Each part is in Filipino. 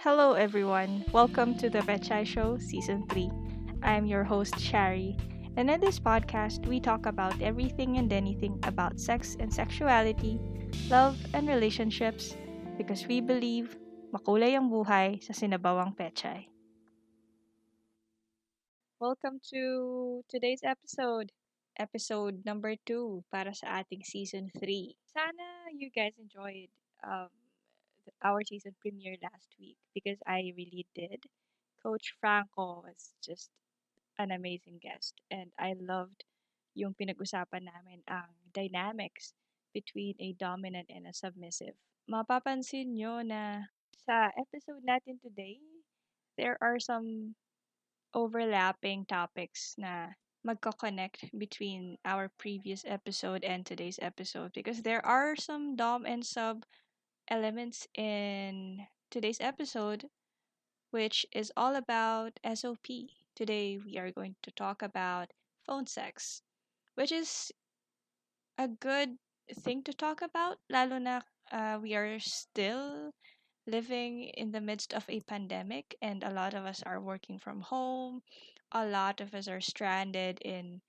Hello, everyone. Welcome to the Pechay Show, Season 3. I'm your host, Sharee, and in this podcast, we talk about everything and anything about sex and sexuality, love and relationships, because we believe makulay ang buhay sa sinabawang Pechay. Welcome to today's episode number 2 para sa ating Season 3. Sana you guys enjoyed um, our season premiere last week because I really did. Coach Franco was just an amazing guest and I loved yung pinag-usapan namin ang dynamics between a dominant and a submissive. Mapapansin nyo na sa episode natin today, there are some overlapping topics na magko-connect between our previous episode and today's episode because there are some dom and sub elements in today's episode, which is all about SOP. Today, we are going to talk about phone sex, which is a good thing to talk about, lalo na we are still living in the midst of a pandemic and a lot of us are working from home. A lot of us are stranded in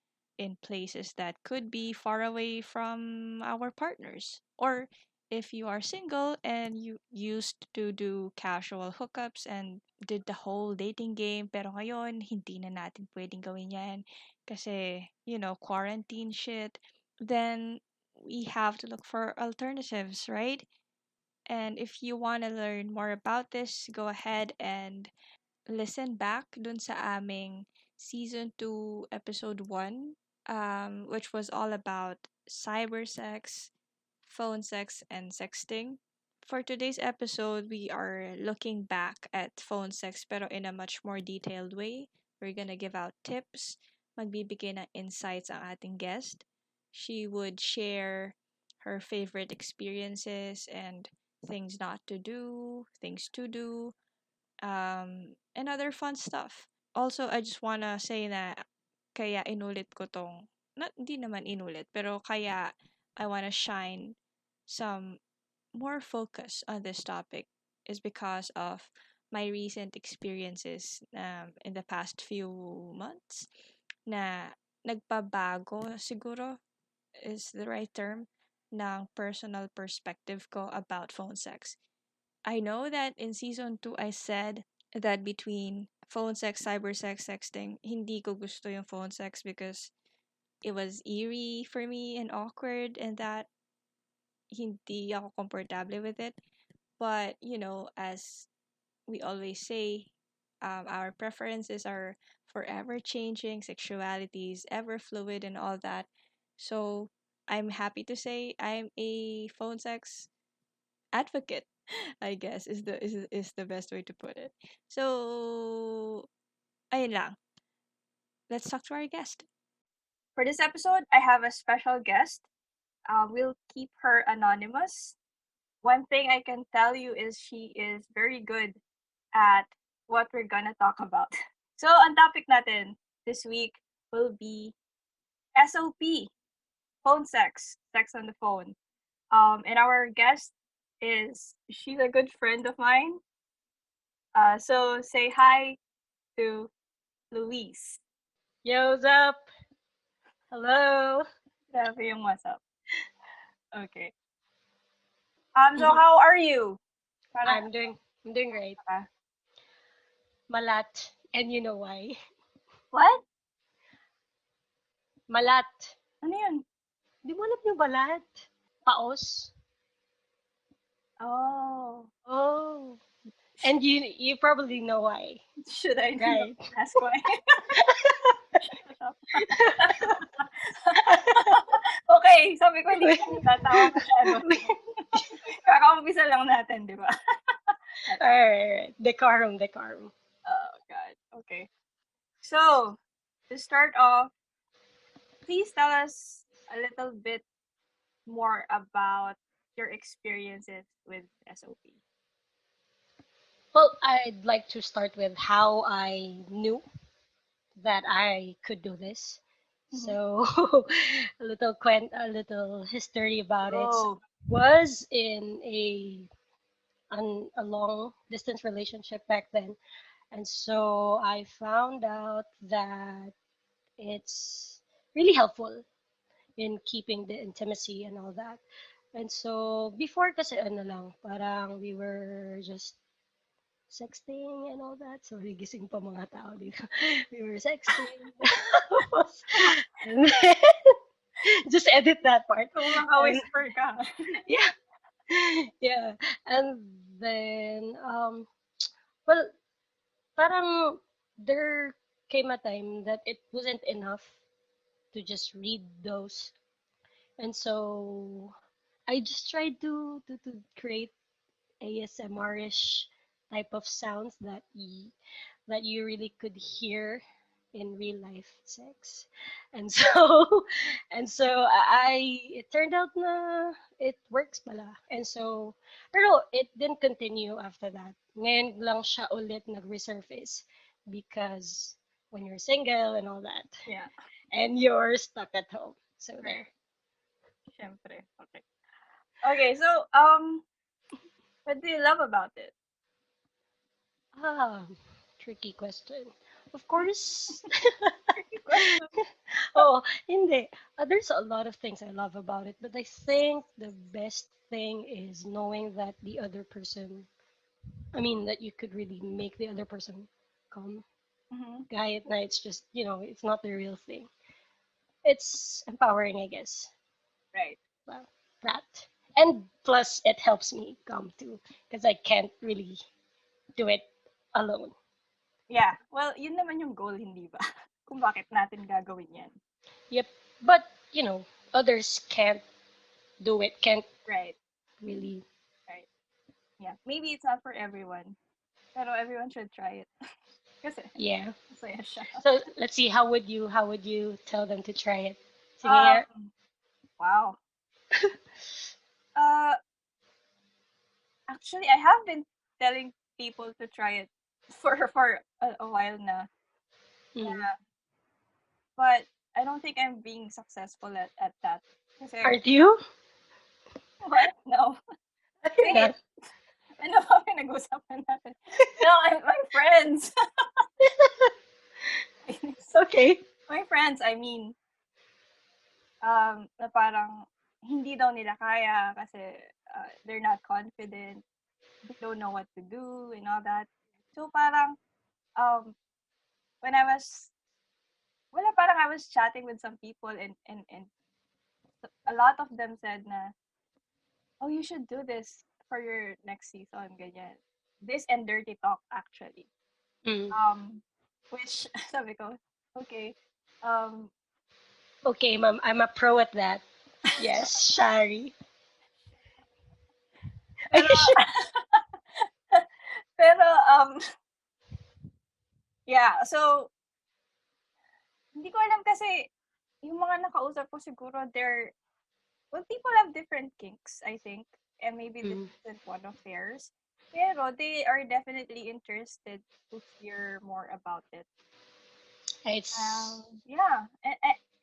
places that could be far away from our partners. Or if you are single and you used to do casual hookups and did the whole dating game pero ngayon hindi na natin pwedeng gawin yan kasi quarantine shit, then we have to look for alternatives, right? And if you want to learn more about this, go ahead and listen back dun sa aming season 2 episode 1, which was all about cyber sex, phone sex, and sexting. For today's episode, we are looking back at phone sex pero in a much more detailed way. We're gonna give out tips, magbibigay ng insights ang ating guest. She would share her favorite experiences and things not to do, things to do, and other fun stuff. Also, I just wanna say na kaya inulit ko tong, hindi naman inulit, pero kaya I wanna shine some more focus on this topic is because of my recent experiences in the past few months na nagpabago siguro is the right term ng personal perspective ko about phone sex. I know that in season 2 I said that between phone sex, cyber sex, sexting, hindi ko gusto yung phone sex because it was eerie for me and awkward and that hindi ako komportable with it. But, as we always say, our preferences are forever changing, sexuality is ever fluid and all that. So, I'm happy to say I'm a phone sex advocate, I guess is the best way to put it. So, ayun lang. Let's talk to our guest. For this episode, I have a special guest. We'll keep her anonymous. One thing I can tell you is she is very good at what we're gonna talk about. So, ang topic natin this week will be SOP, phone sex, sex on the phone. And our guest she's a good friend of mine. So say hi to Luis. Yo, what's up? Hello. Sabi yung what's up. Okay. So how are you? Para, I'm doing great. ah, Malat, and you know why? what? Malat. Ano yun? Di mo alam yung balat? Paos. Oh. Oh. And you probably know why, Should I right? ask why? Okay, sabi ko hindi ko tatawa masyado. Kakaumpisa lang natin, di ba? Alright. Decorum. Oh, God. Okay. So, to start off, please tell us a little bit more about your experiences with SOP. Well, I'd like to start with how I knew that I could do this. Mhm. So, a little history about it. So, Oh. was in a a long distance relationship back then. And so I found out that it's really helpful in keeping the intimacy and all that. And so before kasi ano lang, parang we were just sexting and all that. So gising pa mga tao dito. We were sexting. And then, just edit that part. Kung And maka-whisper ka. yeah, yeah. And then well, parang there came a time that it wasn't enough to just read those. And so I just tried to create ASMR-ish type of sounds that you really could hear in real life sex. And so and so I it turned out na it works pala. And so pero it didn't continue after that. Ngayon lang siya ulit nag-resurface because when you're single and all that Yeah, and you're stuck at home. So right. there. Siyempre. Okay. Okay, so, what do you love about it? Ah, tricky question. Of course. Tricky question. Oh, hindi. There's a lot of things I love about it, but I think the best thing is knowing that the other person, I mean, that you could really make the other person come. Mm-hmm. Guy at night, it's just, it's not the real thing. It's empowering, I guess. Right. Well, that. And plus, it helps me come too, because I can't really do it alone. Yeah. Well, yun naman yung goal, hindi ba? Kung bakit natin gagawin yan. Yep. But, others can't do it, can't Right. really. Right. Yeah. Maybe it's not for everyone. Pero everyone should try it. Kasi, Yeah. masaya siya. So let's see, how would you tell them to try it? Sige nga. Um, wow. Uh, Actually, I have been telling people to try it for a while na. Mm. Yeah. But I don't think I'm being successful at that. Kasi, Aren't you? what? No. You're Wait. not. Ano ba pinag-usapan natin? No, my friends. Okay. My friends, I mean, na parang hindi daw nila kaya kasi they're not confident, they don't know what to do and all that. So parang um when I was wala parang I was chatting with some people and a lot of them said na, oh, you should do this for your next season, ganyan. This and dirty talk actually. Mm. Which sabi ko, okay. Um Okay, ma'am, I'm a pro at that. Yes, Shari. Are pero you sure? pero yeah, so hindi ko alam kasi yung mga nakausap ko siguro well, people have different kinks, I think, and maybe this Mm. isn't one of theirs. Pero they are definitely interested to hear more about it. It's Yeah,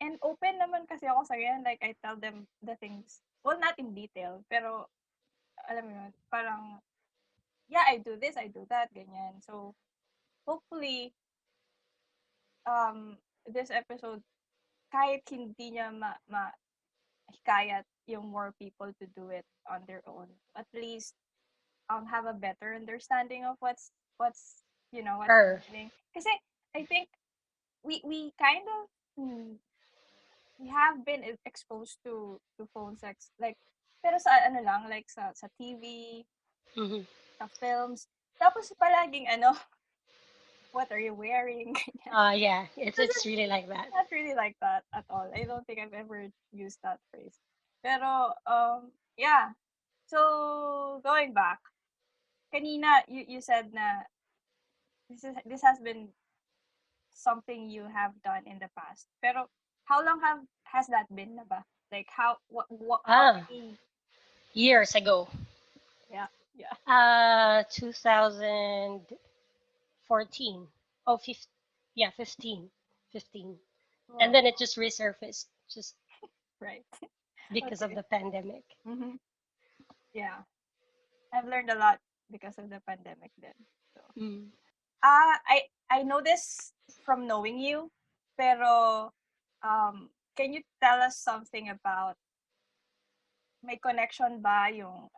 and open naman kasi ako sa yan. Like, I tell them the things, well, not in detail, pero alam mo yun, parang, yeah, I do this, I do that, ganyan. So, hopefully, um, this episode, kahit hindi niya hikayat yung more people to do it on their own. At least have a better understanding of what's what's her. happening. Kasi I think we kind of we have been exposed to phone sex like pero sa ano lang like sa TV, Mm-hmm. sa films. Tapos palaging ano, what are you wearing? Ganyan. Yeah, it's Kasi it's really like that. not really like that at all. I don't think I've ever used that phrase. Pero yeah. So going back, kanina you said na this has been something you have done in the past. Pero how long has that been na ba? Like how Ah, many years ago. yeah, yeah. 2014. Oh, 15. Yeah, 15. 15. And Wow. then it just resurfaced just Right. because of Okay. the pandemic. Mm-hmm. Yeah. I've learned a lot because of the pandemic then. So, Mm. I know this from knowing you, pero can you tell us something about may connection ba yung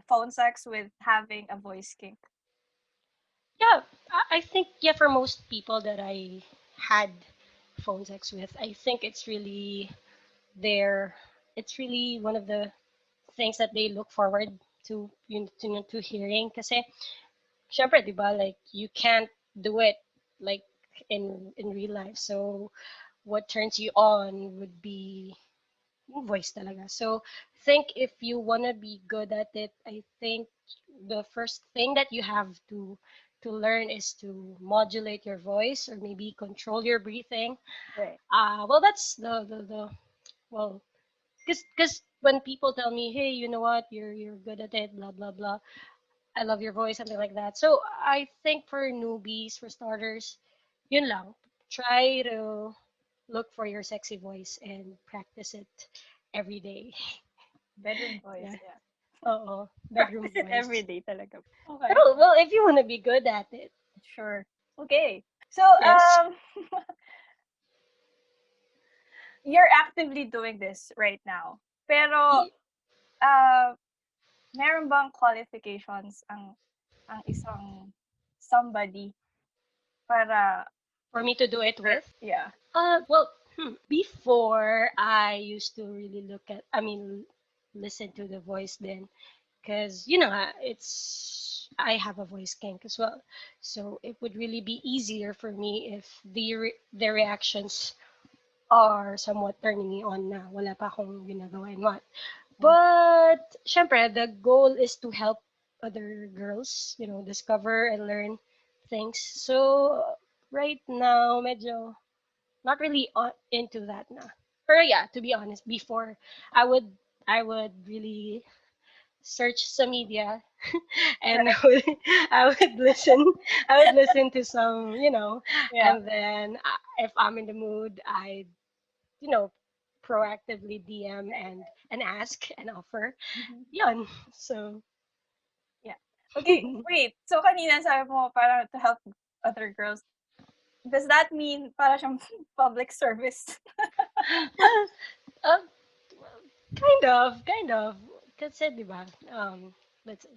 phone sex with having a voice kink? Yeah, I think yeah for most people that I had phone sex with, I think it's really their it's really one of the things that they look forward to to hearing kasi syempre 'di ba like you can't do it like in real life. So what turns you on would be yung voice talaga. So think if you want to be good at it, I think the first thing that you have to learn is to modulate your voice or maybe control your breathing. Right. Well that's the well because when people tell me, hey, you know what, you're good at it, blah blah blah, I love your voice, something like that. So I think for newbies, for starters, yun lang. Try to look for your sexy voice and practice it every day. Bedroom voice, Yeah. yeah. Oo. Bedroom Practice it every voice. day talaga. Okay. Pero, well, if you want to be good at it, Sure. Okay. So, yes. you're actively doing this right now. Pero, Y- uh, meron bang qualifications ang isang somebody para For me to do it or with. yeah. Well, before I used to really listen to the voice then, because it's I have a voice kink as well, so it would really be easier for me if the reactions are somewhat turning me on na wala pa akong ginagawa and what. Mm. But syempre, the goal is to help other girls, discover and learn things. So right now, medyo not really into that na. Pero yeah, to be honest, before I would I would really search some media and Right. I would listen I would listen to some, Yeah. and then if I'm in the mood, I you know proactively DM Right. and ask and offer. Mhm. Yun. So Yeah. Okay, wait. So kanina sabi mo para to help other girls. Does that mean para siyang public service? well, uh, kind of. Kasi, di ba,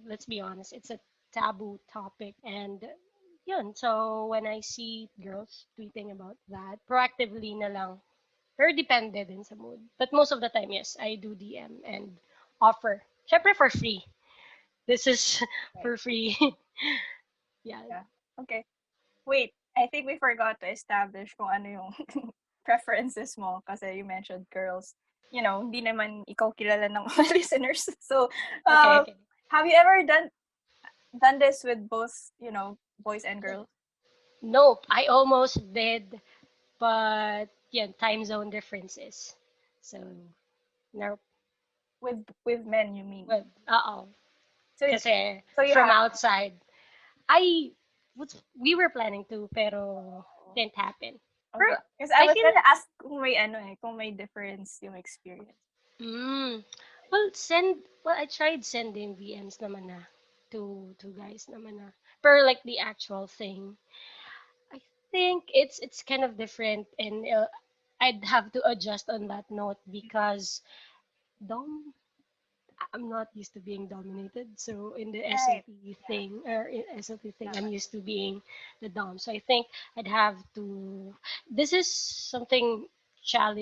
let's be honest, it's a taboo topic, and yun. So when I see girls tweeting about that, proactively na lang. Pero depende din sa mood. But most of the time, yes, I do DM and offer. Syempre for free. This is Right. for free. Yeah. Yeah. Okay. Wait, I think we forgot to establish kung ano yung preferences mo kasi you mentioned girls. Hindi naman ikaw kilala ng mga listeners. So, Okay, uh, okay. have you ever done this with both, boys and girls? Nope, I almost did, but yeah, time zone differences. So, no, With men, you mean? well, uh-oh. So Kasi so you from have. outside, I we were planning to, pero Oh, didn't happen. Pero okay. Because I I was feel, gonna ask kung may difference yung experience. mm, well, I tried sending VMs naman na to guys naman na. Pero like the actual thing, I think it's kind of different, and I'd have to adjust on that note because dom I'm not used to being dominated. So in the Right. SLP Yeah. thing or in SLP thing, I'm Tama. used to being the dom. So I think I'd have to. This is something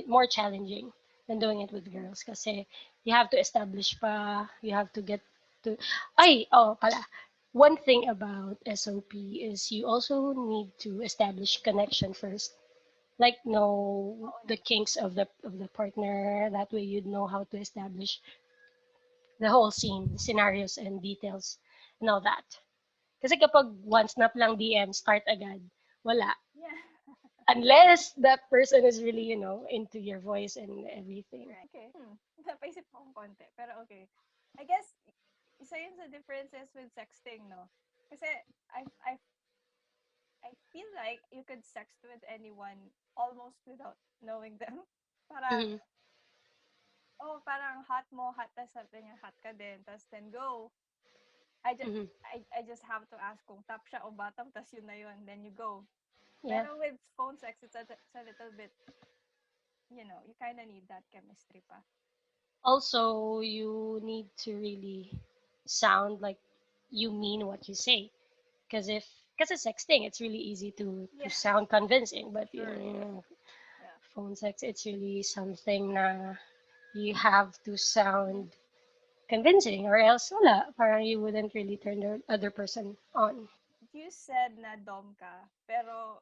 more challenging than doing it with girls because you have to establish pa. You have to get to. Ay, oh, pala. One thing about SOP is you also need to establish connection first, like know Oo the naman. kinks of the partner. That way you'd know how to establish the whole scene, the scenarios and details and all that. Kasi kapag one snap lang DM, start agad, wala. Yeah. Unless that person is really, into your voice and everything. Right. Okay. Napaisip ko kung konti. Pero okay. I guess, isa yun sa differences with sexting, no? Kasi I feel like you could sext with anyone almost without knowing them. Parang, Mm-hmm. oh, parang hot mo, hot, tas sabi niya, hot ka din, tas then go. Mhm. I just have to ask kung top siya o bottom, tas yun na yun, then you go. Yeah. Pero with phone sex, it's a little bit, you kind of need that chemistry pa. Also, you need to really sound like you mean what you say. Because it's sexting, it's really easy to Yeah, sound convincing. But sure. you know, Yeah. phone sex, it's really something na you have to Mhm. sound convincing, or else wala, parang you wouldn't really turn the other person on. You said na dom ka, pero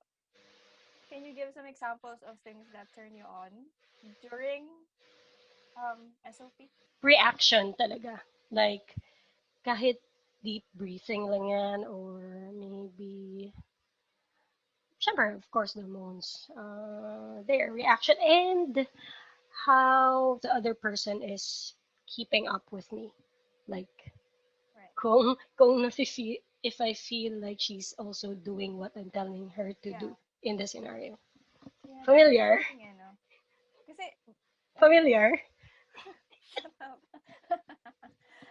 can you give some examples of things that turn you on during SOP? Reaction talaga. Like, kahit deep breathing lang yan, or maybe, syempre, of course, the moans, their reaction, and how the other person is keeping up with me. Like, Right. kung if I feel like she's also doing what I'm telling her to Yeah. do in the scenario. Yeah, that's the Familiar? thing, no? Kasi, Familiar? shut up.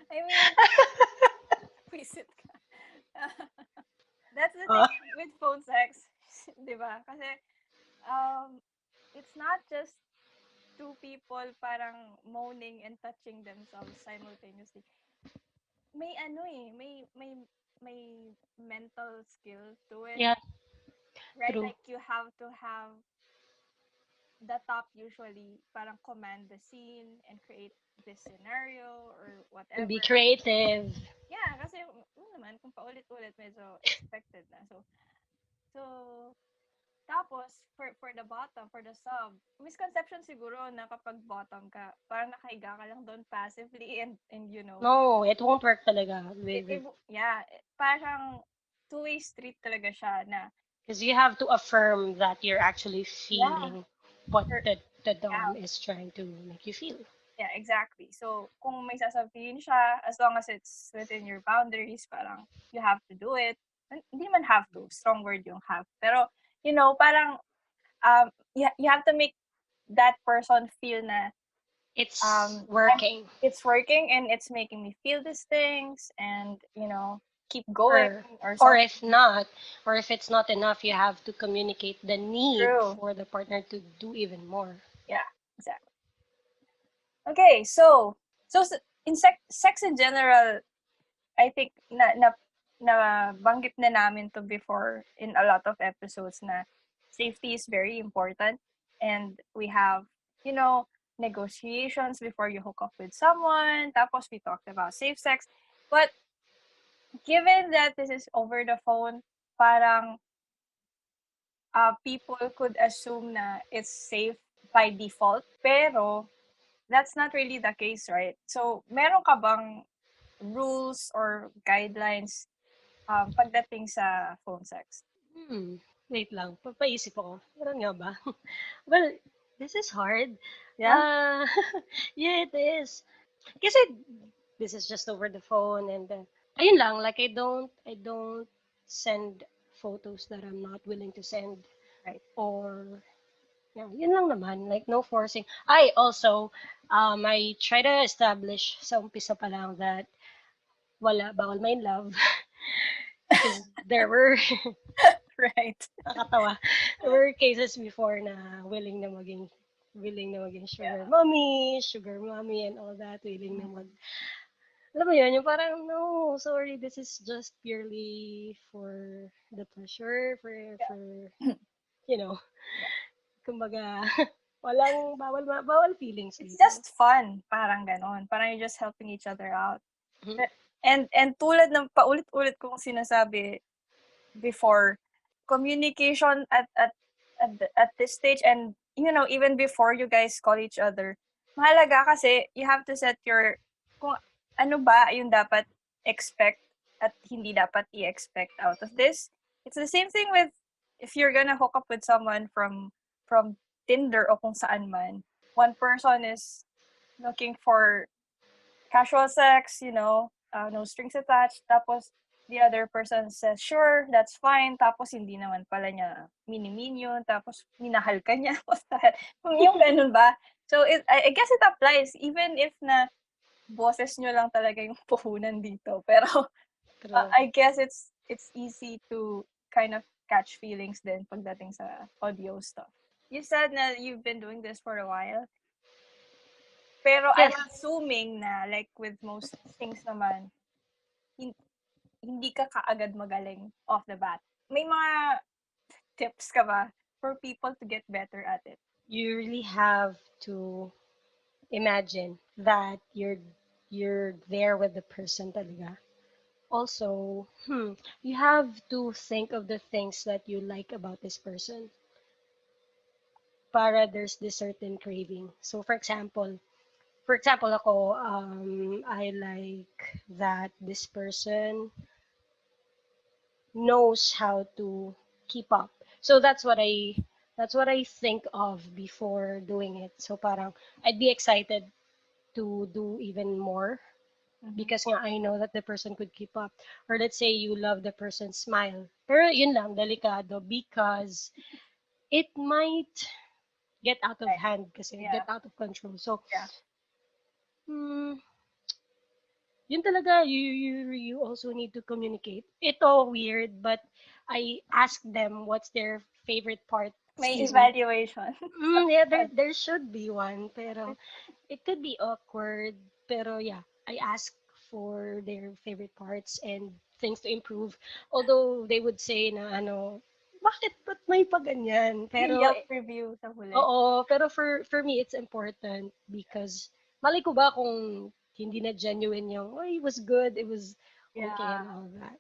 I mean, visit ka. That's the Uh, thing with phone sex, di ba? Kasi, um, it's not just two people parang moaning and touching themselves simultaneously. May ano eh, may mental skill to it, yeah, right? true. Like you have to have the top usually parang command the scene and create this scenario or And be whatever. creative. Yeah, kasi naman kung paulit-ulit medyo expected na. So tapos for the bottom, for the sub, misconception siguro na kapag bottom ka, parang nakahiga ka lang doon passively and No, it won't work talaga with yeah, parang two-way street talaga siya na because you have to affirm that you're actually yeah, feeling what or the yeah, dom is trying to make you feel. yeah, exactly. So, kung may sasabihin siya, as long as it's within your boundaries, parang you have to do it. Hindi man have to, strong word yung have. Pero, parang you have to make that person feel na It's I'm, working. it's working and it's making me feel these things and, keep going Or or or something. if not, or if it's not enough, you have to communicate the need True. for the partner to do even more. Yeah, exactly. Okay, so in sex in general, I think na banggit na namin to before in a lot of episodes na safety is very important and we have, you know, negotiations before you hook up with someone. Tapos we talked about safe sex. But given that this is over the phone, parang people could assume na it's safe by default. Pero that's not really the case, right? So, meron ka bang rules or guidelines pagdating sa phone sex? Hmm. Wait lang, papaisip ako. Meron nga ba? Well, this is hard. Yeah? Uh, yeah, it is. Kasi this is just over the phone, and ayun lang, like I don't send photos that I'm not willing to send, Right. or yeah, yun lang naman, like no forcing. I also I try to establish sa umpisa pa lang that wala, bawal main love. Because there were Right. nakakatawa. There were cases before na willing na maging sugar mommy and all that, willing na mag, Mhm. alam mo yun, yung parang, no, sorry, this is just purely for the pleasure, for, Yeah. you know, Yeah. kumbaga, bawal feelings It's dito. just fun, parang ganon. Parang you're just helping each other out. Mhm. And tulad ng paulit-ulit kong sinasabi before, communication at this stage and even before you guys call each other, mahalaga kasi you have to set your kung ano ba yung dapat expect at hindi dapat i-expect out of this. It's the same thing with if you're gonna hook up with someone from Tinder o kung saan man. One person is looking for casual sex, no strings attached. Tapos, the other person says, sure, that's fine. Tapos, hindi naman pala niya mini-mean yun. Tapos, minahal ka niya. What the hell? Yung ganun ba? So, I guess it applies even if na boses nyo lang talaga yung puhunan dito. Pero, True. I guess it's easy to kind of catch feelings din pagdating sa audio stuff. You said na you've been doing this for a while, pero I'm Yes. assuming na like with most things naman, hin- hindi ka kaagad magaling off the bat. May mga tips ka ba for people to get better at it? You really have to imagine that you're there with the person talaga. Also, you have to think of the things that you like about this person para there's this certain craving. So for example ako, I like that this person knows how to keep up. So that's what I think of before doing it. So parang I'd be excited to do even more Mhm. because nga I know that the person could keep up. Or let's say you love the person's smile. Pero yun lang, delikado because it might get out of Right. hand kasi Yeah. get out of control. So, Yeah. hmm, yun talaga, you also need to communicate. Ito weird, but I ask them what's their favorite part. May Excuse me. evaluation. Yeah, there should be one, pero it could be awkward. Pero yeah, I ask for their favorite parts and things to improve. Although they would say na ano, bakit ba't may pa ganyan? May Pero Yelp review sa huli. oo, pero for me it's important because malay ko ba kung hindi na genuine yung, oh, it was good, it was okay Yeah. and all that.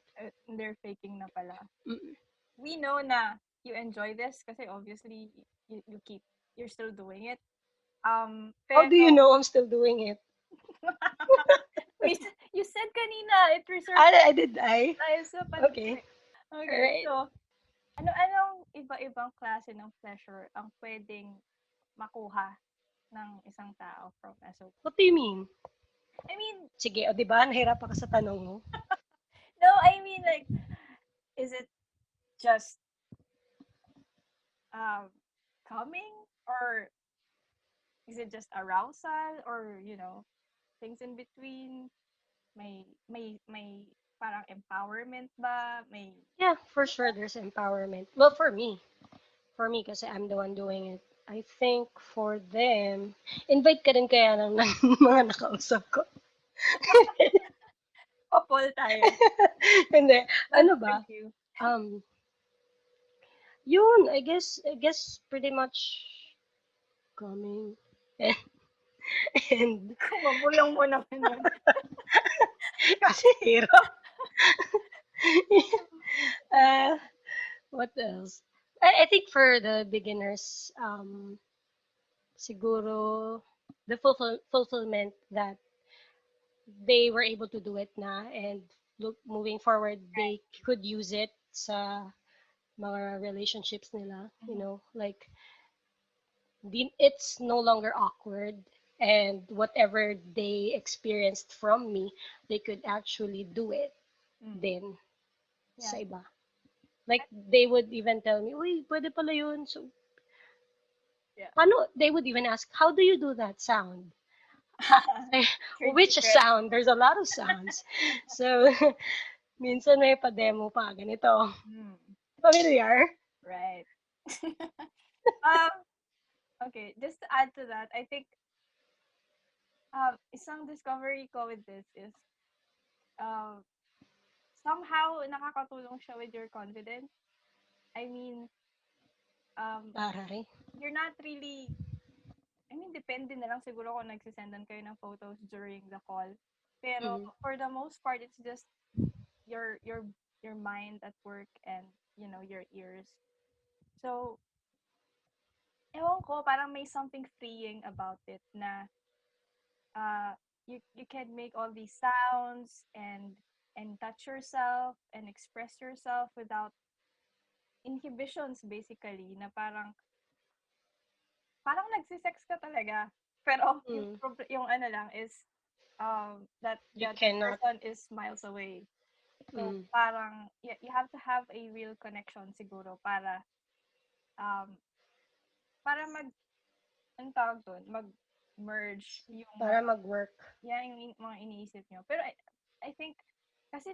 They're faking na pala. Mm. We know na you enjoy this kasi obviously you keep you're still doing it. How do you Pero know I'm still doing it? you said kanina it preserves I did I? lives so Okay. pandemic. All Okay, right. so ano-anong iba-ibang klase ng pleasure ang pwedeng makuha ng isang tao from SOP? What do you mean? I mean, Sige, o 'di ba nahirapan ka sa tanong mo? no, I mean like, is it just um coming, or is it just arousal, or things in between? May parang empowerment ba? May Yeah, for sure there's empowerment. Well, for me kasi I'm the one doing it. I think for them, invite ka rin kaya ng mga nakausap ko. couple tayo. Hindi, Love ano to ba? review. Um, Yun, I guess pretty much coming and, and Mabulong mo naman yun. kasi hirap. uh, what else? I think for the beginners, siguro the fulfillment that they were able to do it na and look moving forward they could use it sa mga relationships nila, Mhm. like it's no longer awkward and whatever they experienced from me they could actually do it Mm. then Yeah. sa iba, like they would even tell me, uy, pwede pala yun. So Yeah. paano, they would even ask, how do you do that sound? Say, Trade which secret. sound? There's a lot of sounds. So minsan may pa-demo pa ganito, Mm. familiar. Right. um. Okay. Just to add to that, I think isang discovery ko with this is um somehow nakakatulong siya with your confidence. I mean, um, Taray. you're not really, I mean, depende na lang siguro kung nagsisendan kayo ng photos during the call. Pero Mm. for the most part, it's just your your your mind at work and your ears. So, ewan ko, parang may something freeing about it na you can make all these sounds and touch yourself and express yourself without inhibitions basically, na parang nagsisex ka talaga. Pero Mm. yung ano lang is that You the other cannot. person is miles away. So Mm. parang you have to have a real connection siguro um para anong tawag dun, mag-merge yung Para mag-work. mga iniisip nyo. Pero I think kasi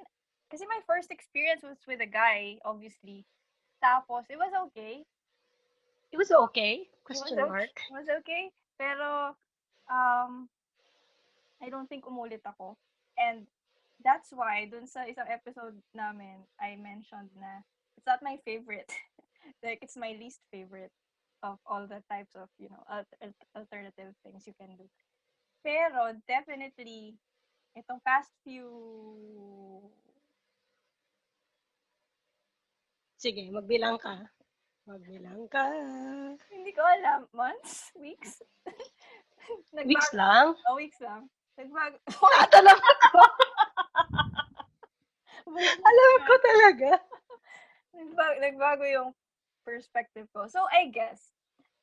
Kasi my first experience was with a guy, obviously. Tapos, it was okay. It was okay? It was Question okay. mark. It was okay. Pero, um, I don't think umulit ako. And that's why, dun sa isang episode namin, I mentioned na it's not my favorite. Like, it's my least favorite of all the types of, alternative things you can do. Pero, definitely, itong past few, Sige, magbilang ka. Magbilang ka. hindi ko alam, months? Weeks? Weeks Nagbago. lang? Oh, weeks lang. Nagbago. Ah, talaga ko. Bullshit Alam ko yan. talaga. Nagbago yung perspective ko. So, I guess,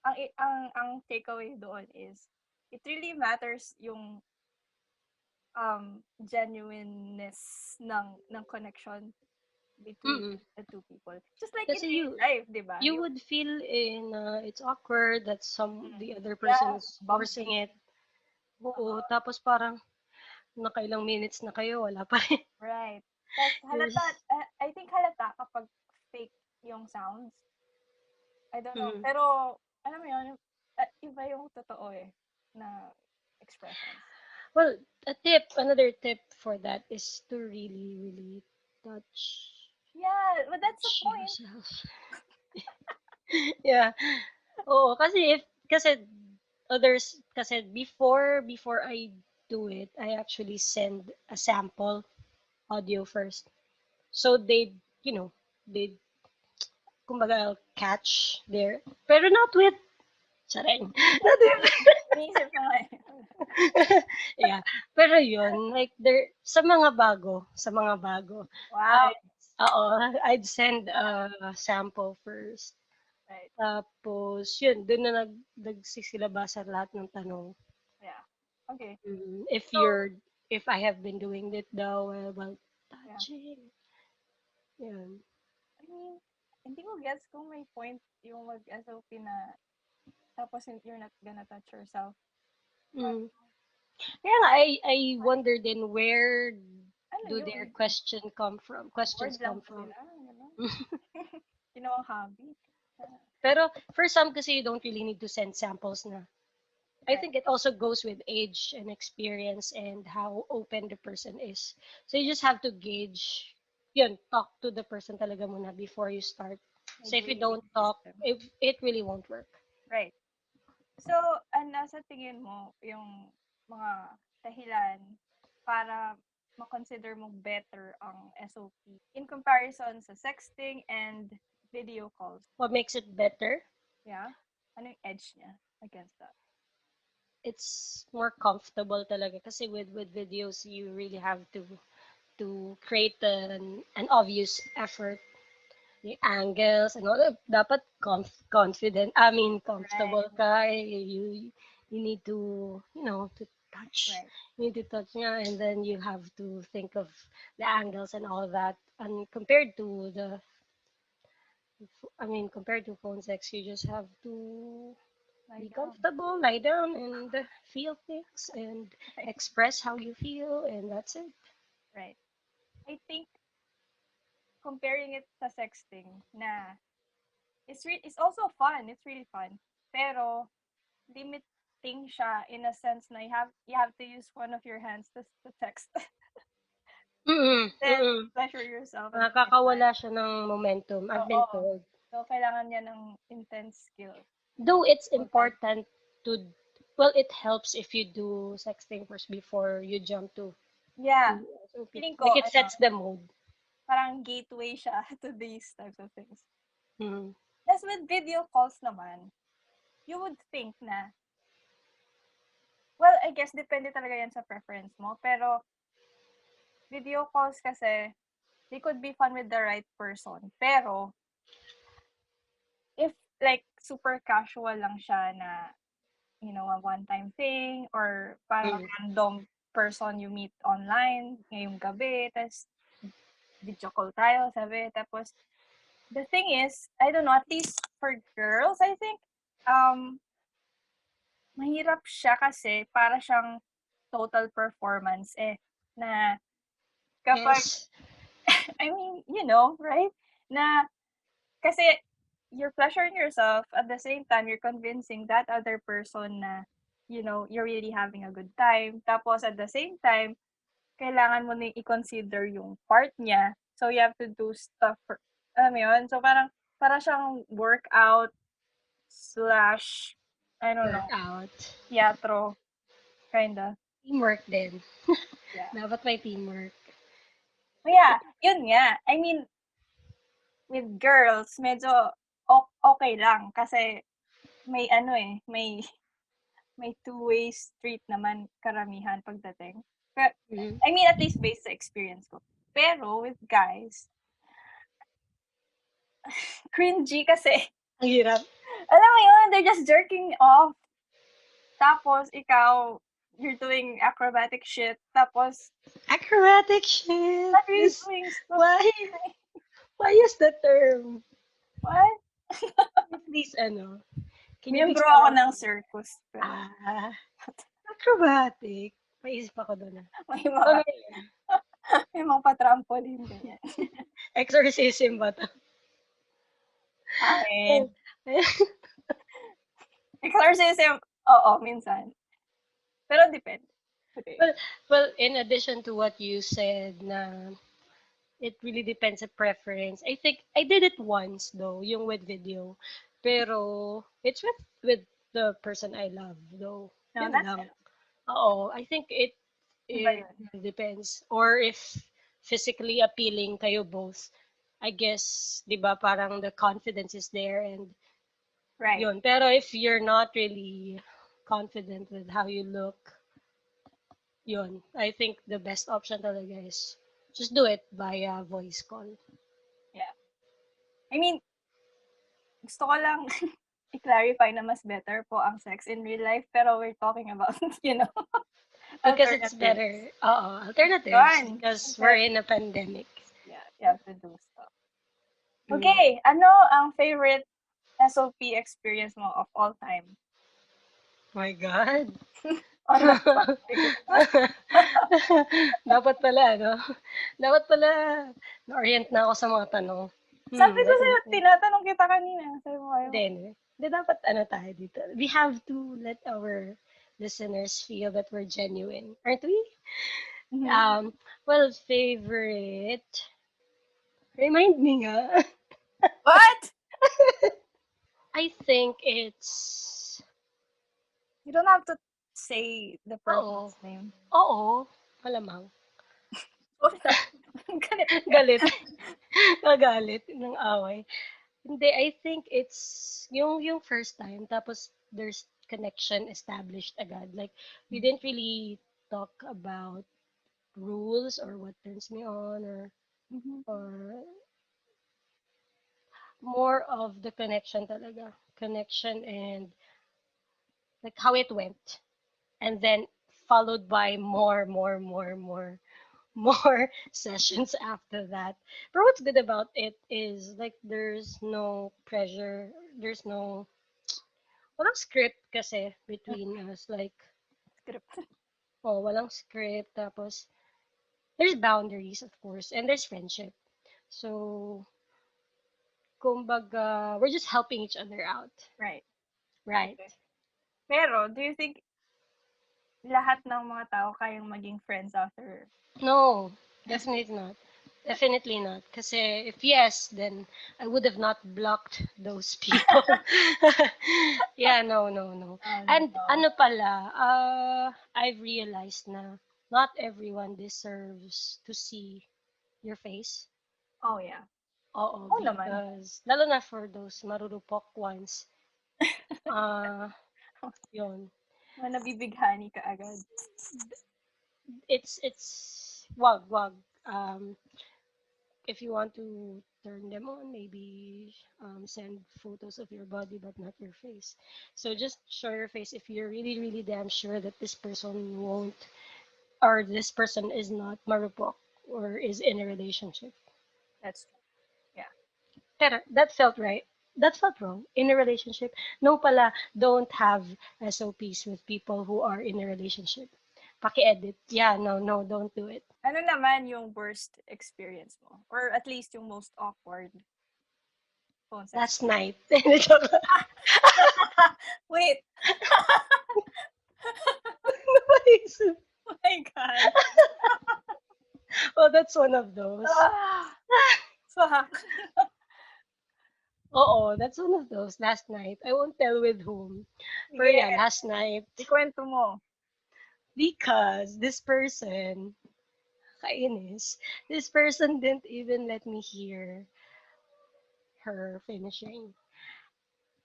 ang takeaway doon is, it really matters yung genuineness ng connection between Mm. the two people. Just like in Kasi real life, di ba? you would feel in it's awkward that the other person Yeah, is forcing bumpy. it. Oo, tapos parang nakailang minutes na kayo, wala pa rin. Right. Tapos halata, Yes. I think halata kapag fake yung sounds. I don't know. Mm. Pero, alam mo yun, iba yung totoo eh, na expressions. Well, another tip for that is to really, really touch, Yeah, but that's the touch point. yourself. Yeah. Oo, kasi kasi before I do it, I actually send a sample audio first. So you know, they kumbaga catch there. Pero not with, charing. Not with, Iniisip ko nga eh. yeah. Pero yun, like sa mga bago, I, Wow. oo, I'd send a sample first. Right. Tapos, yun, doon na nagsisilabasan lahat ng tanong. Yeah. Okay. Mm, So, if I have been doing it daw, well, yeah. touching. Yun. I mean, hindi ko gets kung may point yung mag-SOP na tapos you're not gonna touch yourself. Mm. Kaya nga, I wonder then where Ano do yun? their questions Bored lang come ba from? sila? Gano'n? Ginawang hobby? Pero for some kasi you don't really need to send samples na. I Right. think it also goes with age and experience and how open the person is. So you just have to gauge, yun, talk to the person talaga muna before you start. So if you Medyo don't i-gauge talk, them. it really won't work. Right. So, sa tingin mo yung mga dahilan para ma-consider mo better ang SOP in comparison sa sexting and video calls? What makes it better? Yeah? Ano yung edge niya against that? It's more comfortable talaga kasi with videos you really have to create an obvious effort, yung angles and all that. Dapat confident, I mean Right. comfortable ka, you need to touch, Right. you need to touch nga, and then you have to think of the angles and all that, and compared to phone sex, you just have to Lie be down. comfortable, lie down, and feel things and Right. express how you feel, and that's it. Right. I think comparing it sa sexting na it's also fun. It's really fun. Pero limiting siya in a sense na you have to use one of your hands to text. Mm, Then mm. pleasure yourself at the same Nakakawala time. siya ng momentum, I've been Oo. told. So, kailangan niya ng intense skill Though it's all time. important to, well, it helps if you do sexting first before you jump Yeah. to SOP. Feeling Like ko, it sets the mood. parang gateway siya to these types of things. Mm. As with video calls naman, you would think na, well, I guess depende talaga yan sa preference mo. Pero, video calls kasi, they could be fun with the right person. Pero, if like super casual lang siya na, a one-time thing or parang Mm. random person you meet online ngayong gabi, tapos video call tayo, sabi. Tapos, the thing is, I don't know, at least for girls, I think, mahirap siya kasi para siyang total performance eh. Na kapag, Yes. I mean, right? Na kasi you're pleasuring yourself at the same time you're convincing that other person na you're really having a good time. Tapos at the same time, kailangan mo na i-consider yung part niya. So you have to do stuff for alam mo yun? So para siyang workout slash I don't know, Workout. teatro kinda. Teamwork din. Yeah. Dapat may teamwork. Yeah, yun nga. I mean, with girls, medyo okay lang kasi may ano may two-way street naman karamihan pagdating. Pero, Mhm. I mean, at least based sa experience ko. Pero with guys, cringy kasi. Ang hirap. Alam mo yun, they're just jerking off. Tapos ikaw, you're doing acrobatic shit. Tapos, Acrobatic shit. what are you Is doing? Stop. why why is the term? What? Please can you Miyembro please ako tell ng me? circus. Pero, Ah, acrobatic. Maisip ako doon may Ano mga, yun? may mga pa-trampoline, ganyan. Exorcism ba to? Akin. Exorcism, oo, minsan. Pero depende. Okay. well, well, in addition to what you said na it really depends on preference. I think I did it once though, yung with video. Pero it's with the person I love though. No, Yun that's lang. it. Oo, I think Iba it yun. depends. Or if physically appealing kayo both, I guess, 'di ba, parang the confidence is there and Right. yun. Pero if you're not really confident with how you look, yun. I think the best option talaga is just do it via voice call. Yeah. I mean, gusto ko lang i-clarify na mas better po ang sex in real life, pero we're talking about, Because it's alternatives. better. Alternatives Yun. because we're Kasi, in a pandemic. yeah, you have to do stuff. Mm. Okay, ano ang favorite SOP experience mo of all time? My God. On the spot, bigla. Dapat pala, no? Dapat pala, na-orient na ako sa mga tanong. Sabi ko Let me sa'yo, think. tinatanong kita kanina. Sabi mo ayaw. Hindi, hindi. Hindi, dapat tayo dito. We have to let our listeners feel that we're genuine. Aren't we? Mhm. Um, well, favorite. Remind me nga. What? I think it's... You don't have to say the Oo. person's name. Oo. Malamang. Sorry na. Galit ka. Galit. Nagalit ng away. Hindi, I think it's yung first time tapos there's connection established agad. Like we didn't really talk about rules or what turns me on Mhm. or more of the connection talaga. Connection and like how it went. And then followed by more sessions after that. But what's good about it is like there's no pressure, there's no walang script kasi between us like Script. walang script tapos there's boundaries of course and there's friendship. So kumbaga we're just helping each other out. Right. Right. Okay. Pero, do you think lahat ng mga tao kayang maging friends after? No, definitely not. Definitely not. Kasi if yes, then I would have not blocked those people. Yeah, no, no, no. Oh, And no. ano pala, I've realized na not everyone deserves to see your face. Oh, yeah. Oo, Oo naman. because lalo na for those marurupok ones, uh, yun. Mga nabibighani ka agad. It's wag. Um, if you want to turn them on, maybe send photos of your body but not your face. So just show your face if you're really, really damn sure that this person won't, or this person is not marupok or is in a relationship. That's true. Yeah. Pero that felt right. That felt wrong. In a relationship, no pala, don't have SOPs with people who are in a relationship. Paki-edit. Yeah, no, no, don't do it. Ano naman yung worst experience mo? Or at least yung most awkward phone sex Last experience? night. Joke lang. Wait. Oh my God. Oh, that's one of those. Ah, fuck. Oo, that's one of those. Last night. I won't tell with whom. But Sige, yeah, last night. ikwento mo. Because this person, kainis, this person didn't even let me hear her finishing.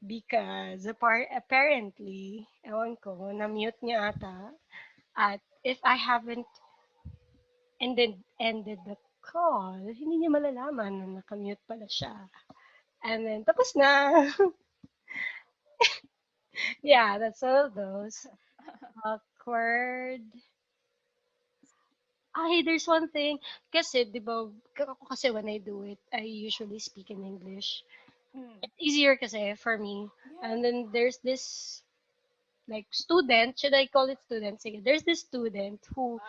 Because apparently, ewan ko, na-mute niya ata. At if I haven't ended the call, hindi niya malalaman na nakamute pala siya. And then, tapos na. Yeah, that's all of those. Awkward. Ay, there's one thing. Kasi, di ba, ako kasi when I do it, I usually speak in English. Mm. It's easier kasi for me. Yeah. And then there's this, like, student, should I call it student? Sige, there's this student who Wow.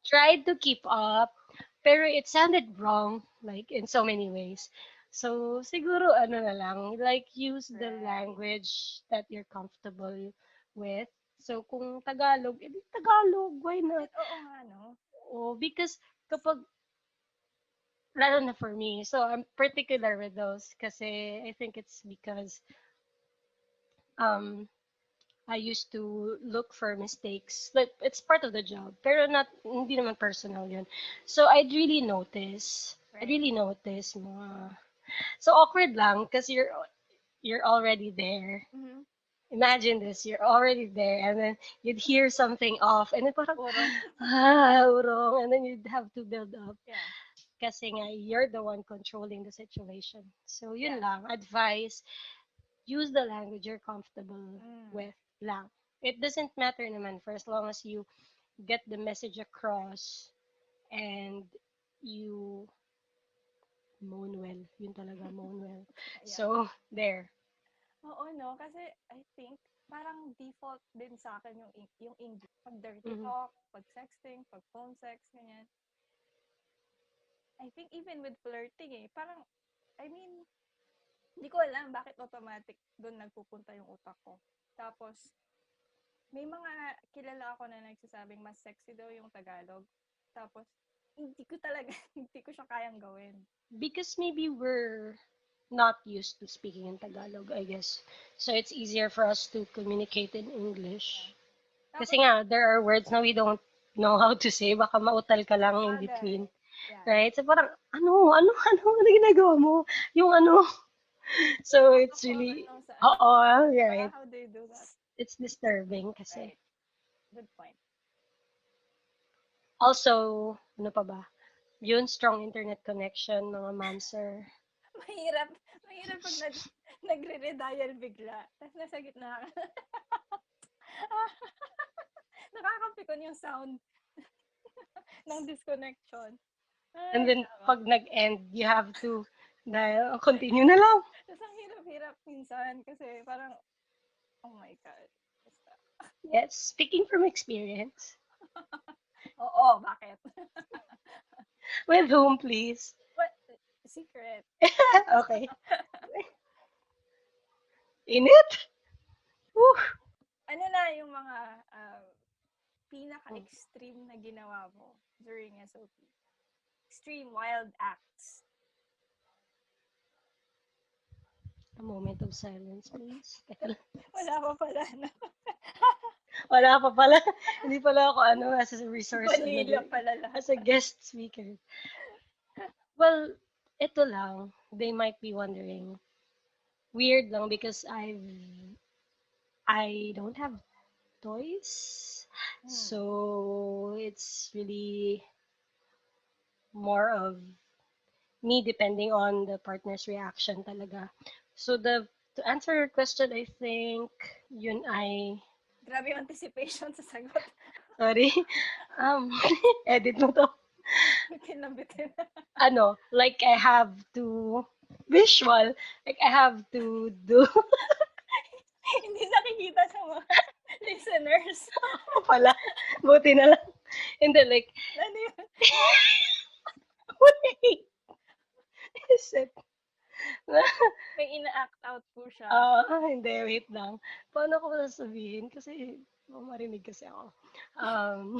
tried to keep up, pero it sounded wrong, like, in so many ways. So, siguro, ano na lang, like, use the Right. language that you're comfortable with. So, kung Tagalog, edi Tagalog, why not? Oo nga, no? Oh, because kapag, lalo na for me, so I'm particular with those kasi I think it's because um I used to look for mistakes. Like, it's part of the job. Pero not, hindi naman personal yun. So, I'd Right. really notice mga, so awkward lang because you're already there. Mm-hmm. Imagine this, you're already there and then you'd hear something off and then parang, Puro. urong, and then you'd have to build up. Yeah. Kasi nga, you're the one controlling the situation. So, yun Yeah. lang, advice, use the language you're comfortable Mm. with lang. It doesn't matter naman for as long as you get the message across and you moan well. Yun talaga, moan well. Yeah. So, there. Oo, no? Kasi I think parang default din sa akin yung English. Pag dirty Mhm. talk, pag sexting, pag phone sex, ganyan. I think even with flirting eh, parang, I mean, hindi ko alam bakit automatic doon nagpupunta yung utak ko. Tapos, may mga kilala ako na nagsasabing mas sexy daw yung Tagalog. Tapos, hindi ko talaga, hindi ko siya kayang gawin. Because maybe we're not used to speaking in Tagalog, I guess. So, it's easier for us to communicate in Yeah. English. Kasi Tapos, nga, there are words na we don't know how to say. Baka mautal ka lang in bagay. between. Yeah, Right? So, parang, ano ginagawa mo? Yung ano. So, it's protocol, really, ano, sa ano. oo, right. How do you do that? It's disturbing kasi. Right. Good point. Also, ano pa ba? Yun, strong internet connection, mga ma'am, sir. Mahirap. Mahirap pag nagre-redial bigla. Tapos nasa gitna ka. Nakakapikon yung sound ng disconnection. And Ay, then, nako. pag nag-end, you have to dial, continue na lang. Tapos ang hirap-hirap minsan kasi parang, oh my God. Basta. Yes, speaking from experience. Oo, bakit? With whom, please? What? Secret. Okay. Init? Whew. Ano na yung mga pinaka-extreme na ginawa mo during SOP? Extreme wild acts. A moment of silence, please. Teka lang. Wala pa pala, no? Wala pa pala. Hindi pala ako as a resource, Vanilla pala lahat. as a guest speaker. Well, ito lang. They might be wondering. Weird lang because I don't have toys. Hmm. So, it's really more of me depending on the partner's reaction talaga. So, to answer your question, I think yun ay, Grabe yung anticipation sa sagot. sorry, um, edit mo to. Bitin na bitin. Like I have to visual, like I have to do Hindi nakikita sa mga listeners. pala. Buti na lang. And then like, Ano yun? wait, is it? May ina-act out po siya. Ah, hindi, wait lang. Paano ko sasabihin? Kasi, marinig kasi ako. Um,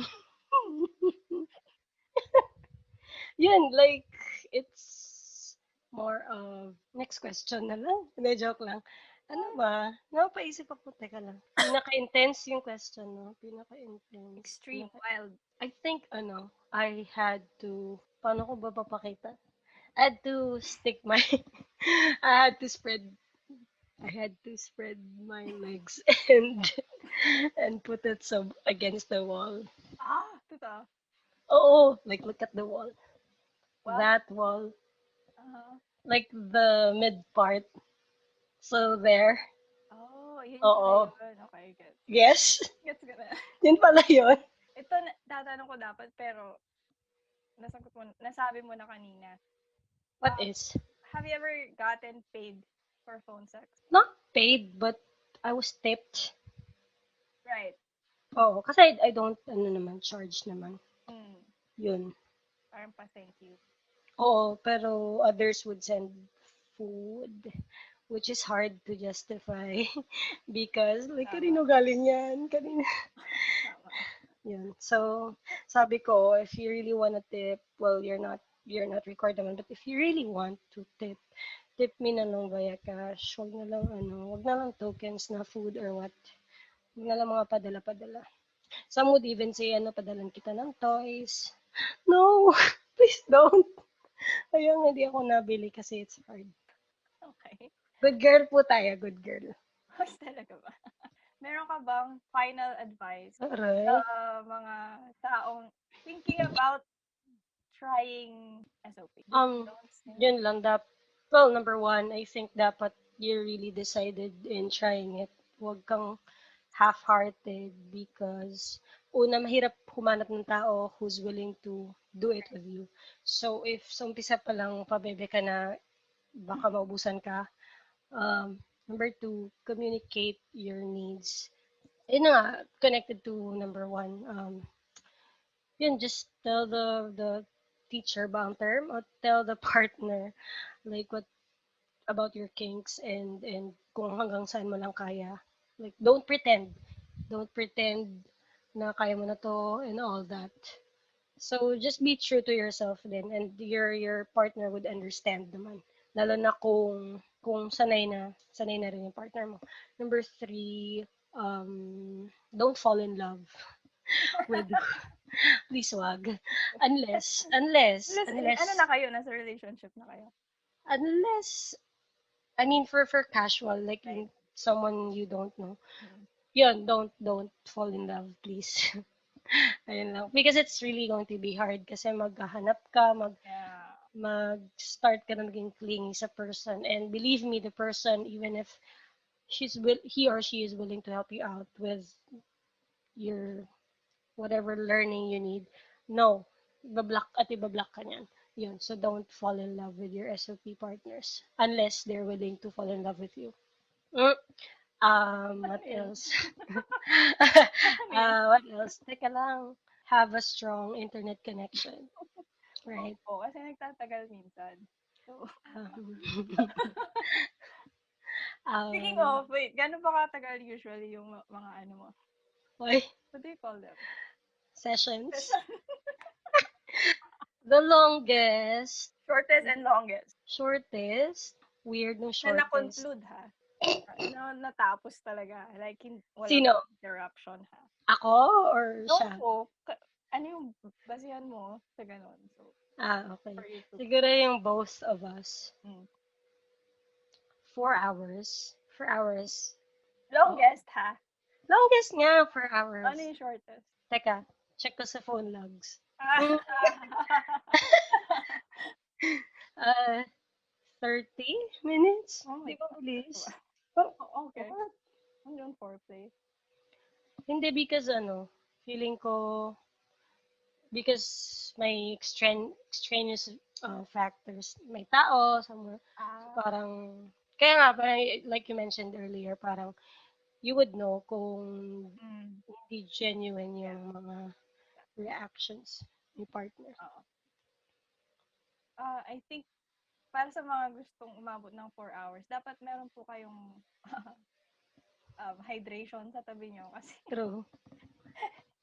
yun, like, it's more of, next question na lang. Hindi, joke lang. Ano ba? Napaisip ako, teka lang. Pinaka-intense yung question, no? Pinaka-intense. Extreme, wild. I think, I had to, paano ko ba papakita? I had to stick my, I had to spread, I had to spread my legs and put it against the wall. Ah, totoo. Oh, like look at the wall. Wow. That wall, Uh-huh. like the mid part. So there. Oh, yun pala Oo. yun. Okay, gets. Yes. Gets ko na. Yun pala yun. Ito, tatanong ko dapat, pero nasabi mo na kanina. What Um, is? have you ever gotten paid for phone sex? Not paid, but I was tipped. Right. Oo, kasi I don't, naman, charge naman. Mm, Yun. parang pa thank you. Oo, pero others would send food, which is hard to justify because like Tama. kanino galing yan? Kanino? Tama. Yun. So, sabi ko, if you really want to tip, well, you're not required naman, but if you really want to tip, tip me na lang via cash. Wag na lang tokens na food or what. Wag na lang mga padala-padala. Some would even say, padalan kita ng toys. No, please don't. Ayun, hindi ako nabili kasi it's hard. Okay. Good girl po tayo, good girl. Mas talaga ba? Meron ka bang final advice sa Aray. mga taong thinking about trying SOP? Do's and Um, don'ts, ganun? yun lang, well, number one, I think dapat you really decided in trying it. Huwag kang half-hearted because una, mahirap humanap ng tao who's willing to do it with you. So, if sa umpisa pa lang pabebe ka na baka maubusan ka, number two, communicate your needs. Yun na nga, connected to number one, yun, just tell the teacher ba ang term or tell the partner like what about your kinks and kung hanggang saan mo lang kaya. Like don't pretend na kaya mo na to and all that. So just be true to yourself then and your partner would understand naman. Lalo na kung sanay na rin yung partner mo. Number three, don't fall in love with please wag. Unless, unless, Unless, ano unless, na kayo, nasa relationship na kayo. unless, I mean, for casual, like Right. someone you don't know. Mm. Yun, don't fall in love, please. Ayun lang. Because it's really going to be hard kasi maghahanap ka, Yeah. mag-start ka na maging clingy sa person. And believe me, the person, even if he or she is willing to help you out with your whatever learning you need, no, ibablock ka niyan. Yun. So don't fall in love with your SOP partners unless they're willing to fall in love with you. Mm. What Ano yun? else? Ano yun? What else? Teka lang. Have a strong internet connection, right? Opo, kasi nagtatagal minsan. So, Um, speaking um, of, wait, gano'n ba katagal usually yung mga ano mo? Oy, What do you call them? sessions. Session. The longest, Shortest and longest. shortest, weird nung Na shortest. na-conclude ha. Na natapos talaga. Like, walang Sino? interruption ha. Ako or No siya? po. Ano yung basihan mo sa ganun? So, Okay. for you to. Siguro yung both of us. Mm. 4 hours. 4 hours. Oo. Longest ha. Longest nga, 4 hours. Ano yung shortest? Teka, check ko sa phone logs. Ah. Mm, uh, 30 minutes? Oh Di my ba God. bilis? Oh, Oh, okay. what? Hanggang foreplay. Hindi because feeling ko, because may extraneous factors. May tao, somewhere. So Ah. parang, kaya nga, parang, like you mentioned earlier, parang you would know kung Mm. hindi genuine Yeah. yung mga reactions ni partner. Oo. I think para sa mga gustong umabot ng 4 hours, dapat meron po kayong hydration sa tabi nyo kasi True.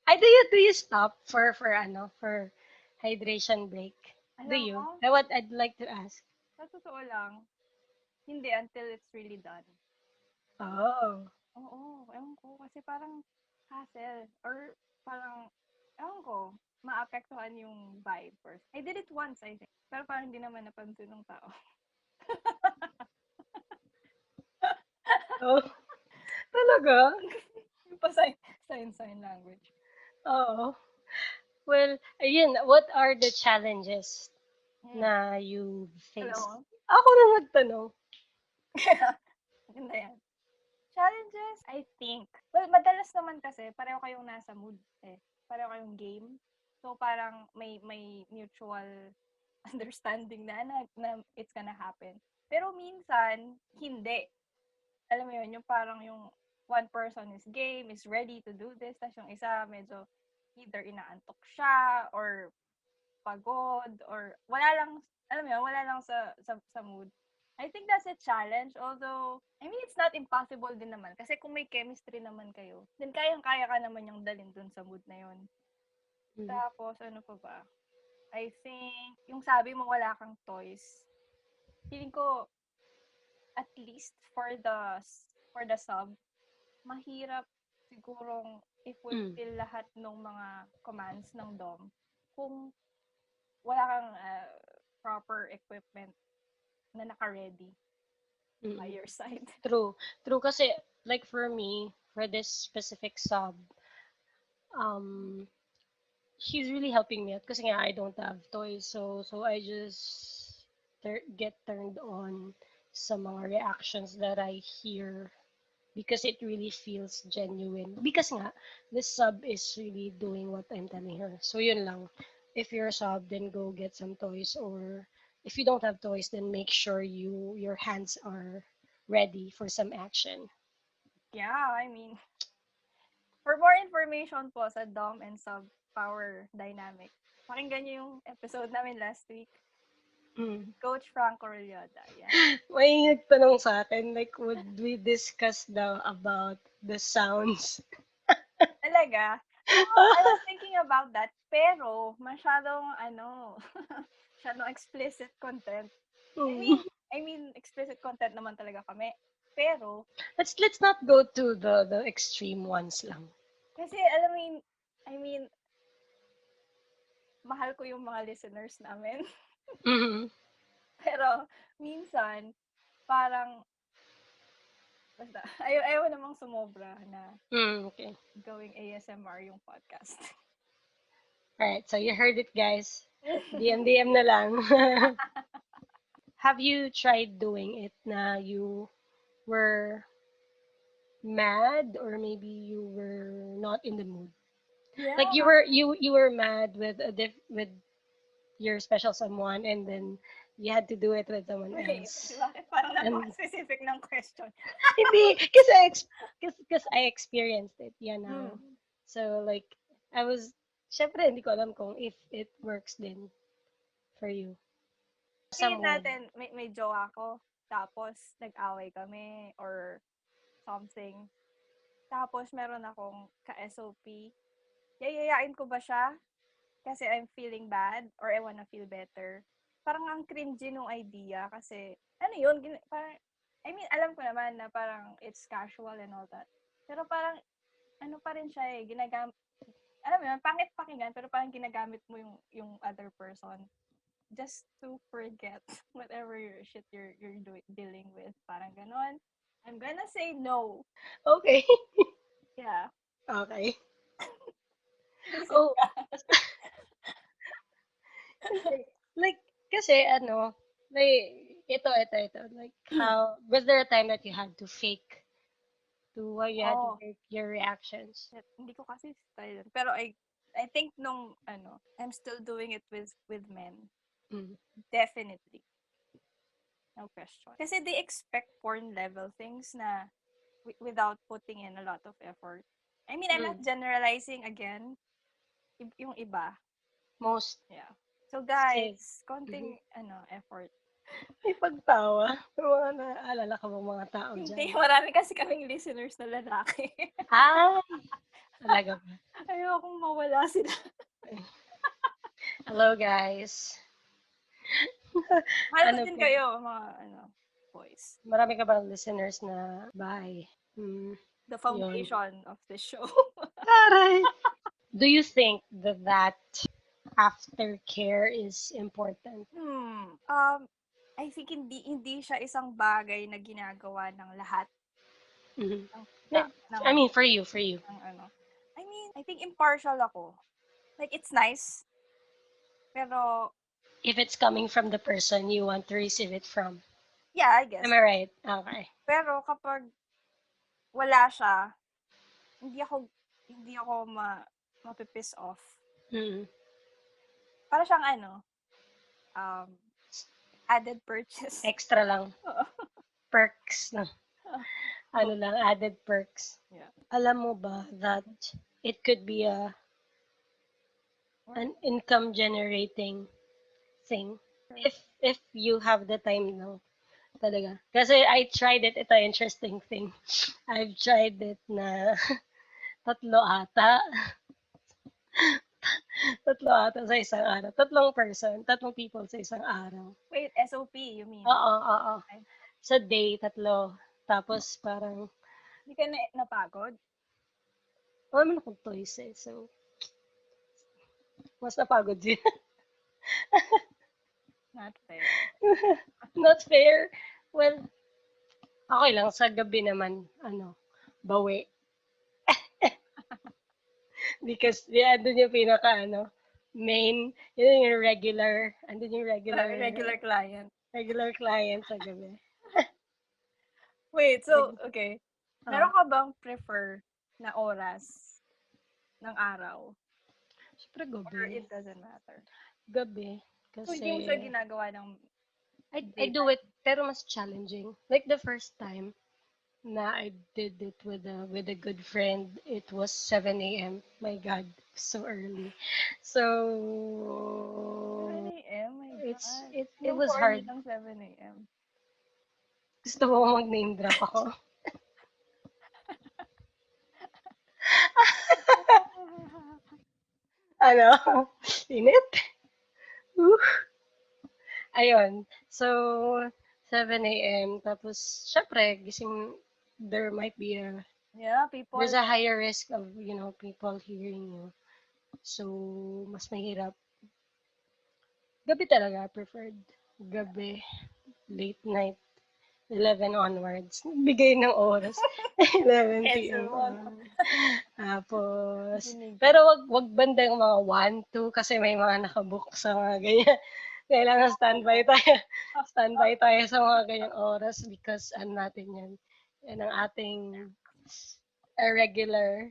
Ay, do you stop for hydration break? Do alam mo, you? That what I'd like to ask. sa totoo lang, hindi until it's really done. Oh. Oo, ewan ko kasi parang hassle or parang ewan ko, maapektuhan yung vibe first. I did it once, I think. Pero parang hindi naman napansin ng tao. Oh, talaga? Yung pa sign language. Oo. Well, ayun, what are the challenges Hmm. na you Alam faced? mo? Ako na magtanong. Maganda yan. Challenges, I think. Well, madalas naman kasi pareho kayong nasa mood eh. Pareho kayong game. So parang may mutual understanding na it's gonna happen. Pero minsan, hindi. Alam mo yun, yung parang yung one person is game, is ready to do this, tapos yung isa medyo either inaantok siya or pagod or wala lang, alam mo yun, wala lang sa mood. I think that's a challenge. Although, I mean, it's not impossible din naman. Kasi kung may chemistry naman kayo, then kayang-kaya ka naman yung dalhin dun sa mood na yun. Mm. Tapos, ano pa ba? I think, yung sabi mo wala kang toys, feeling ko, at least for the sub, mahirap sigurong Mm. i-fulfill lahat ng mga commands ng DOM kung wala kang proper equipment na naka-ready by Mm. your side. True. True kasi like for me, for this specific sub, um she's really helping me out kasi nga I don't have toys. So I just get turned on sa mga reactions that I hear because it really feels genuine. Because nga, this sub is really doing what I'm telling her. So yun lang. If you're a sub, then go get some toys, or if you don't have toys, then make sure your hands are ready for some action. Yeah, I mean, for more information po sa DOM and sub power dynamic, pakinggan niyo yung episode namin last week. Mm. Coach Franco Rolyoda. Yan. May nagtanong sa akin, like, would we discuss daw about the sounds? Talaga. Alam mo, I was thinking about that, pero masyadong, masyadong explicit content. I mean, Mm. I mean, explicit content naman talaga kami. Pero, Let's not go to the extreme ones lang. kasi, I mean, mahal ko yung mga listeners namin. Mm-hmm. Pero, minsan, parang, basta, ayaw namang sumobra na Mm, okay. gawing ASMR yung podcast. Alright, so you heard it, guys. DM na lang. Have you tried doing it na you were mad or maybe you were not in the mood? Yeah. Like you were mad with with your special someone and then you had to do it with someone Wait, else. bakit parang And napaka-specific ng question? hindi kasi I experienced it. Yeah, now. Hmm. So like I was syempre hindi ko alam kung if it works din for you. Sabihin Someone. natin, may jowa ko, tapos nag-away kami or something. Tapos meron akong ka-SOP. Yayayain ko ba siya kasi I'm feeling bad or I wanna feel better? Parang ang cringy nung idea kasi, ano yun, parang, I mean, alam ko naman na parang it's casual and all that. Pero parang, ano pa rin siya eh, alam mo yun, pangit pakinggan, pero parang ginagamit mo yung other person just to forget whatever shit you're dealing with. Parang ganon. I'm gonna say no. Okay. Yeah. Okay. Isip Oh, ka. hindi. Like, kasi ano, like, ito. Like, how, was there a time that you had to fake you had to Oh, fake your reactions? shit. Hindi ko kasi style yun. Pero I think nung, I'm still doing it with men. Mm. Definitely. No question. Kasi they expect porn level things na without putting in a lot of effort. I mean, I'm not Mm. generalizing again, yung iba. Most. Yeah. So Say. guys, konting effort. May pagtawa. May mga naalala ka bang mga tao Hindi, dyan? marami kasi kaming listeners na lalaki. Ay! Talaga ba? Ayokong mawala sila. Hello, guys. Mahal ko Ano din po? kayo, mga boys. Marami ka bang listeners na bahay? The Yun. foundation of the show. Taray! Do you think that aftercare is important? I think hindi siya isang bagay na ginagawa ng lahat Mhm. ng Yeah, ng I mean, for you, for you. ng ano. I mean, I think impartial ako. Like it's nice, pero If it's coming from the person you want to receive it from. yeah, I Am guess. I right? Okay. Pero kapag wala siya, hindi ako hindi ako mapipiss off. Mm. Para siyang um, added purchase. Extra lang. Oo. Perks lang. Ano lang, added perks. Yeah. Alam mo ba that it could be an income generating thing if you have the time no talaga. Kasi I tried it. Ito interesting thing. I've tried it na tatlo ata. Tatlo ata sa isang araw. Tatlong people sa isang araw. Wait, SOP, you mean? Oo, oo. Ay, Sa day, tatlo. Tapos parang, hindi ka napagod? wala naman akong toys eh. So, mas napagod din. Not fair. Not fair. Well, okay lang. Sa gabi naman, bawi. Because, yeah, andun yung pinaka, main, yun yung regular, andun yung Regular client. regular client sa gabi. Wait, so, Reg- okay. ah, Meron ka bang prefer na oras ng araw? Siyempre Or gabi. it doesn't matter? Gabi. So, Kasi, hindi mo siya ginagawa ng I do daytime? it, pero mas challenging. Like the first time na I did it with a good friend, it was 7 a.m. My God, so early. So, 7 a.m.? My God. it Anong was corny hard. ng 7 a.m.? Gusto mo mag-name drop ako? Ano? Init? Woo! Ayun. So, 7 a.m. Tapos, syempre, gising, there might be Yeah, people. there's a higher risk of, people hearing you. So, mas mahirap. Gabi talaga, preferred. Gabi, late night, 11 onwards. Bigay ng oras. 11 Answer p.m. mo. Tapos, Kinig. pero wag bandang mga 1, 2 kasi may mga nakabook sa mga ganyan. Kailangan standby tayo. Standby tayo sa mga ganyang oras because natin yan. Yan ang ating regular.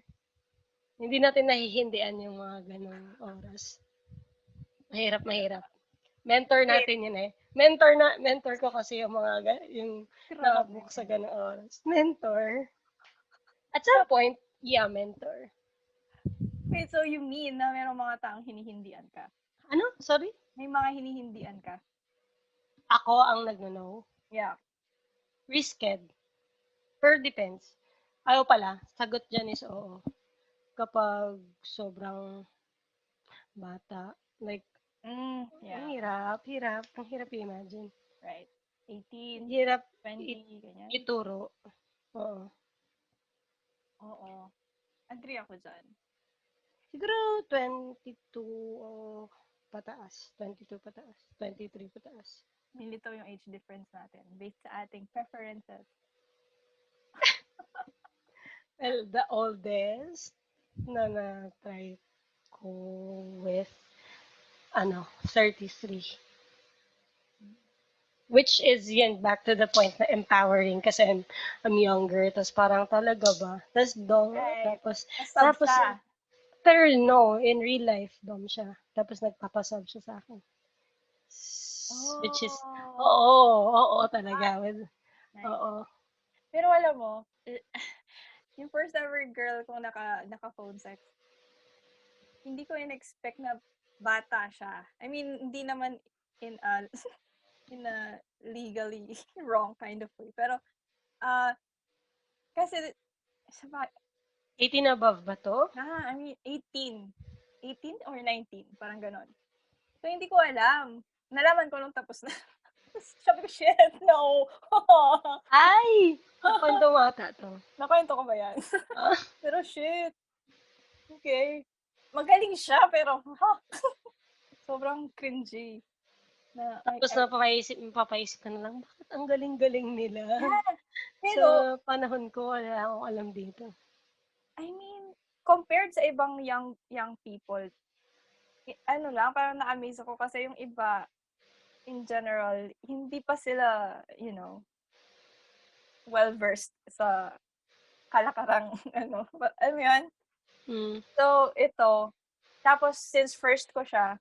Hindi natin nahihindian yung mga ganong oras. Mahirap, mahirap. Mentor Wait, natin yun eh. Mentor ko kasi yung mga yung grabe. nakabook sa ganong oras. Mentor. At some point, yeah, mentor. Wait, so you mean na merong mga taong hinihindian ka? Ano? Sorry? May mga hinihindian ka? Ako ang nagno-know. Yeah. Risked. Per depends. Ayaw pala. Sagot dyan is oo. Kapag sobrang bata. Like, ang Yeah. hirap, hirap. Ang hirap i-imagine. Right. 18, Hirap 20, ganyan. ituro. Oo. Oo. Agree ako dyan. Siguro 22 o pataas. 22 pataas. 23 pataas. Nilitaw yung age difference natin based sa ating preferences. Well, the oldest na na-try ko with, 33. Which is, yan, back to the point na empowering kasi I'm younger. Tapos parang talaga ba? Tapos dong, Right. Nasub tapos, siya. pero no, in real life, dom siya. Tapos nagpapasub siya sa akin. Which is, Oh. oo talaga. Nice. Oo. Pero alam mo, yung first ever girl kong naka phone sex, hindi ko in-expect na bata siya. I mean, hindi naman in a in a legally wrong kind of way. Pero, ah, kasi sa ba 18 above ba to? I mean 18 or 19 parang gano'n. So, hindi ko alam. Nalaman ko nung tapos na. Tapos sabi ko, "Shit, no." Ay! Nakwento mo ata to. Nakuwento ko ba 'yan? Ah, Pero shit, okay. Magaling siya pero, sobrang cringy na tapos mapapaisip ka na lang, bakit ang galing-galing nila? yeah, Sa pero panahon ko, wala akong alam dito. I mean, compared sa ibang young young people, ano lang, parang na-amaze ako kasi yung iba, in general, hindi pa sila, well-versed sa kalakarang ano, alam mo yun? Mm. So, ito, tapos since first ko siya,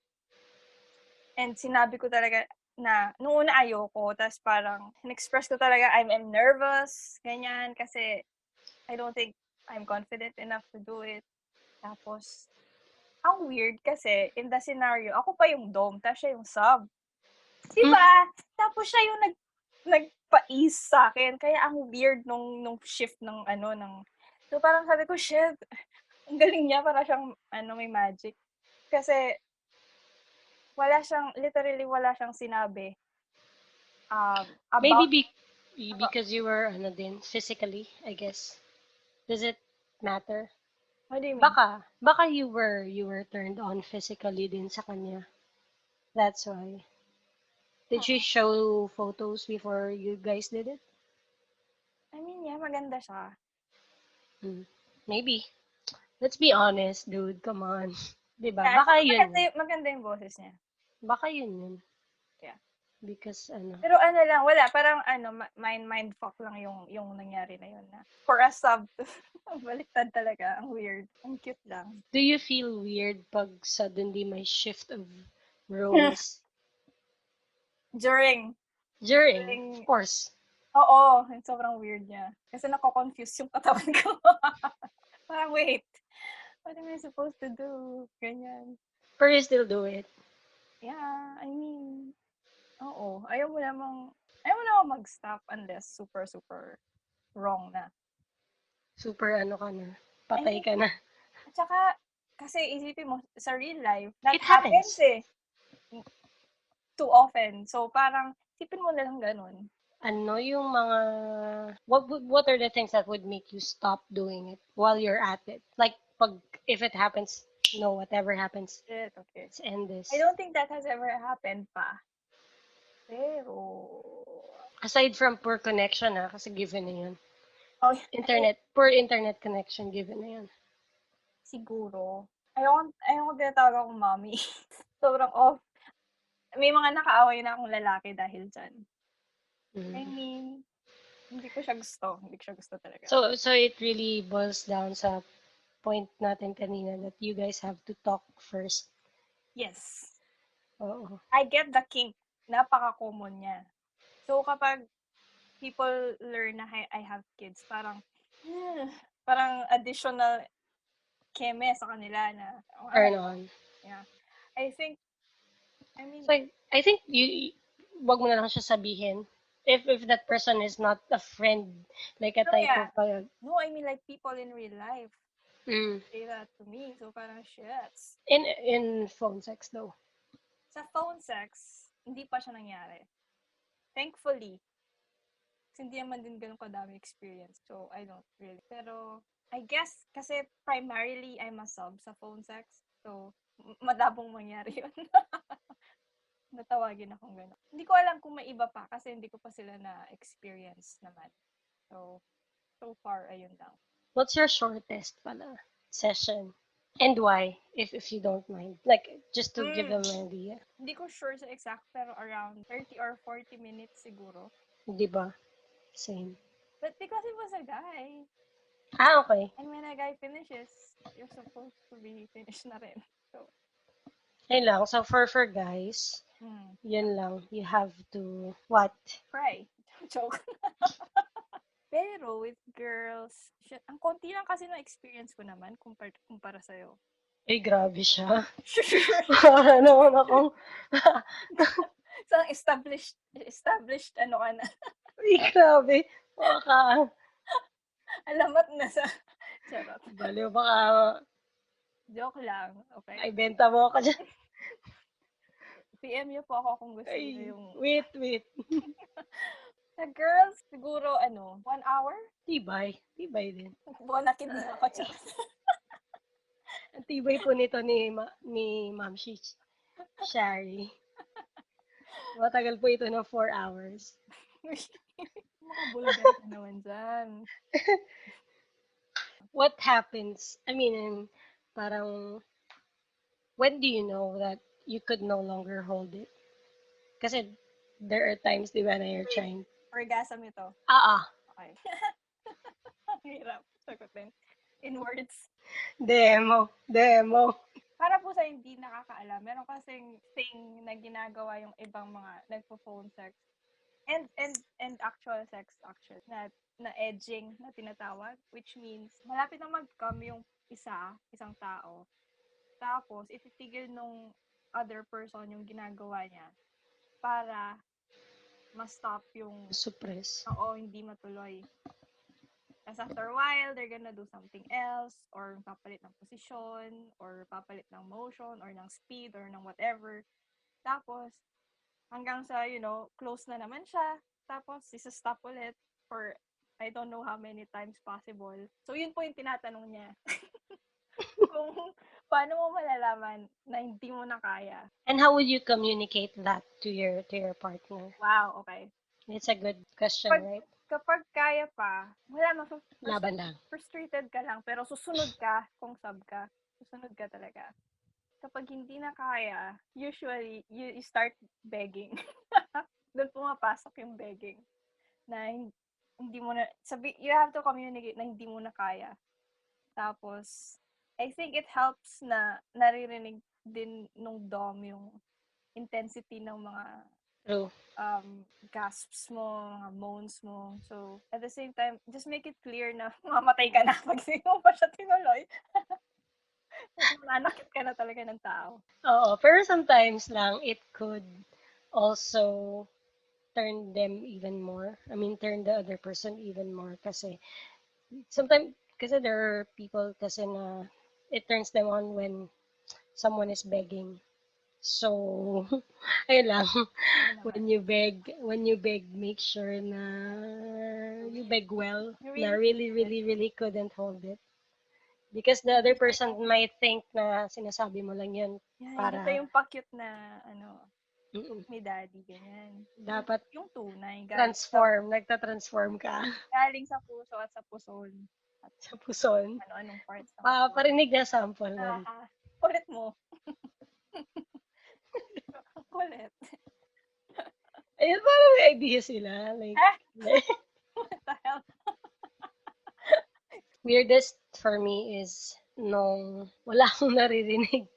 and sinabi ko talaga na nung una ayoko, ta's parang in-express ko talaga I'm nervous, ganyan, kasi I don't think I'm confident enough to do it. Tapos, ang weird kasi in the scenario, ako pa yung dom, ta's siya yung sub. 'Di Mm. ba? Tapos siya yung nagpa-ease sa'kin, kaya ang weird nung shift ng ano, so parang sabi ko, "Shit, ang galing niya." Para siyang ano, may magic. Kasi literally wala siyang sinabi, Maybe about about because you were, ano din, physically, I guess. Does it matter? what do you mean? Baka you were turned on physically din sa kanya. That's why. Did she Hmm, show photos before you guys did it? I mean, yeah, maganda siya. Hmm. Maybe. Let's be honest, dude. Come on. 'Di ba? Yeah, at Baka saka yun. maganda yung boses niya. Baka yun. Yeah. Because, ano. Pero ano lang, wala, parang ano, mindfuck lang yung nangyari na yun na for a sub, baliktad talaga, ang weird. Ang cute lang. Do you feel weird pag suddenly may shift of roles? During During, of during course. oo, yung sobrang weird niya. Kasi nako-confuse yung katawan ko. Parang, wait, what am I supposed to do? Ganyan. Pero you still do it. Yeah, I mean, oo. Ayaw mo namang mag-stop unless super, super wrong na. Super ano ka na. I Patay mean, ka na. at saka, kasi isipin mo, sa real life, that It happens happens. eh, too often. So, parang, isipin mo na lang ganun. Ano yung mga what are the things that would make you stop doing it while you're at it? Like pag if it happens, no, whatever happens, Shit, okay. let's end I this. don't think that has ever happened pa. Pero, Aside from poor connection kasi given na yun. oh, Poor internet connection given na yun. siguro. Ayoko tinatawag akong mommy. Sobrang off. May mga nakaaway na akong lalaki dahil diyan. I Mm. mean, hindi ko siya gusto. Hindi ko siya gusto talaga. So it really boils down sa point natin kanina that you guys have to talk first. Yes. Oo. I get the kink. Napaka-common niya. So, kapag people learn na I have kids, parang, parang additional keme sa kanila na, Turn on. yeah. I think, I mean, So I think wag mo na lang siya sabihin. If that person is not a friend, like a no, type yeah. of No, I mean, like, people in real life mm, say that to me. So, parang, shit. in phone sex though. Sa phone sex, hindi pa siya nangyari. Thankfully. Kasi hindi naman din ganun kadami experience. So, I don't really. Pero, I guess, kasi primarily, I'm a sub sa phone sex. So, madabong mangyari yun. Natawagin akong gano'n. Hindi ko alam kung may iba pa kasi hindi ko pa sila na-experience naman. So, so far, ayun lang. What's your shortest pala session? And why? If you don't mind. Like just to give Mm, them an idea. hindi ko sure sa exact pero around 30 or 40 minutes siguro. 'Di ba? Same. But because it was a guy, Okay. and when a guy finishes, you're supposed to be finished na rin. So, Ayun lang. So for guys, yeah, yun lang. You have to what? cry. Joke. Pero with girls, shit, ang konti lang kasi na experience ko naman kumpara sa'yo. Ay, grabe siya. Sure. Para naman akong, So, established ano ka na. ay, grabe. Baka, Alamat na sa charot. baliw, baka, Joke lang, okay? ay, benta mo ako dyan. PM niyo po ako kung gusto niyo Ay, yung wait. sa girls, siguro 1 hour? Tibay. Tibay din. Bonakin din ako, charot. Ang tibay po nito ni Ma'am Sharee. Matagal po ito ng 4 hours. Mga bulgar ka naman dyan. What happens? I mean, parang, when do you know that you could no longer hold it? Kasi there are times, di ba, na you're Wait, trying. orgasm ito. Ah. Okay. Ang hirap sagutin. In words. Demo. Para po sa hindi nakakaalam, meron kasing thing na ginagawa yung ibang mga nagpo-phone sex and actual sex actually na edging na tinatawag, which means malapit na mag-come yung isang tao. Tapos ititigil nung other person yung ginagawa niya para ma-stop yung Suppress. hindi matuloy. Tapos after a while, they're gonna do something else, or papalit ng posisyon, or papalit ng motion, or ng speed, or ng whatever. Tapos, hanggang sa, close na naman siya. Tapos, isa-stop ulit for I don't know how many times possible. So, yun po yung tinatanong niya. Kung paano mo malalaman na hindi mo na kaya. And how would you communicate that to your partner? Wow, okay. It's a good question, Pag, right? kapag kaya pa, wala Laban lang. frustrated ka lang, pero susunod ka kung sub ka. Susunod ka talaga. Kapag hindi na kaya, usually, you start begging. Doon pumapasok yung begging. Na hindi mo na, you have to communicate na hindi mo na kaya. Tapos, I think it helps na naririnig din nung dom yung intensity ng mga True. gasps mo, mga moans mo. So, at the same time, just make it clear na mamatay ka na pag sino pa siya tinuloy. Nanakit ka na talaga ng tao. Oo, pero sometimes lang, it could also turn them even more. I mean, turn the other person even more. Kasi, sometimes, kasi there are people kasi na it turns them on when someone is begging. So, ayun lang. When you beg, make sure na you beg well. You Na really really, mean it. really, really couldn't hold it. Because the other person might think na sinasabi mo lang yun Yan, ito para, yung pa-cute na, mm, may daddy, ganyan. dapat Yung tunay, nagtatransform ka galing sa puso at sa puson. At sa puson. ano-anong parts ng katawan. Parinig na sample nun. Kulit mo. Kulit. Ayun, parang may idea sila. Like, What the hell? weirdest for me is nung wala akong naririnig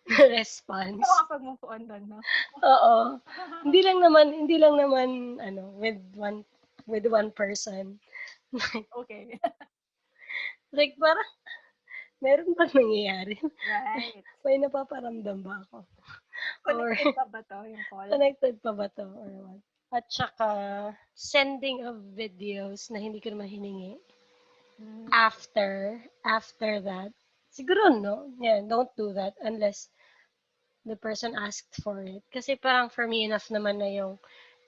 na Hindi response. ka makapag-move on doon, no? Oo. Hindi lang naman, with one person. Okay. Like, parang, meron bang nangyayari? Right. May napaparamdam ba ako? Or, Connected pa ba to yung call? connected pa ba to? Or what? At saka, sending of videos na hindi ko naman hiningi. After that, siguro no, yeah, don't do that unless the person asked for it. Kasi parang for me, enough naman na yung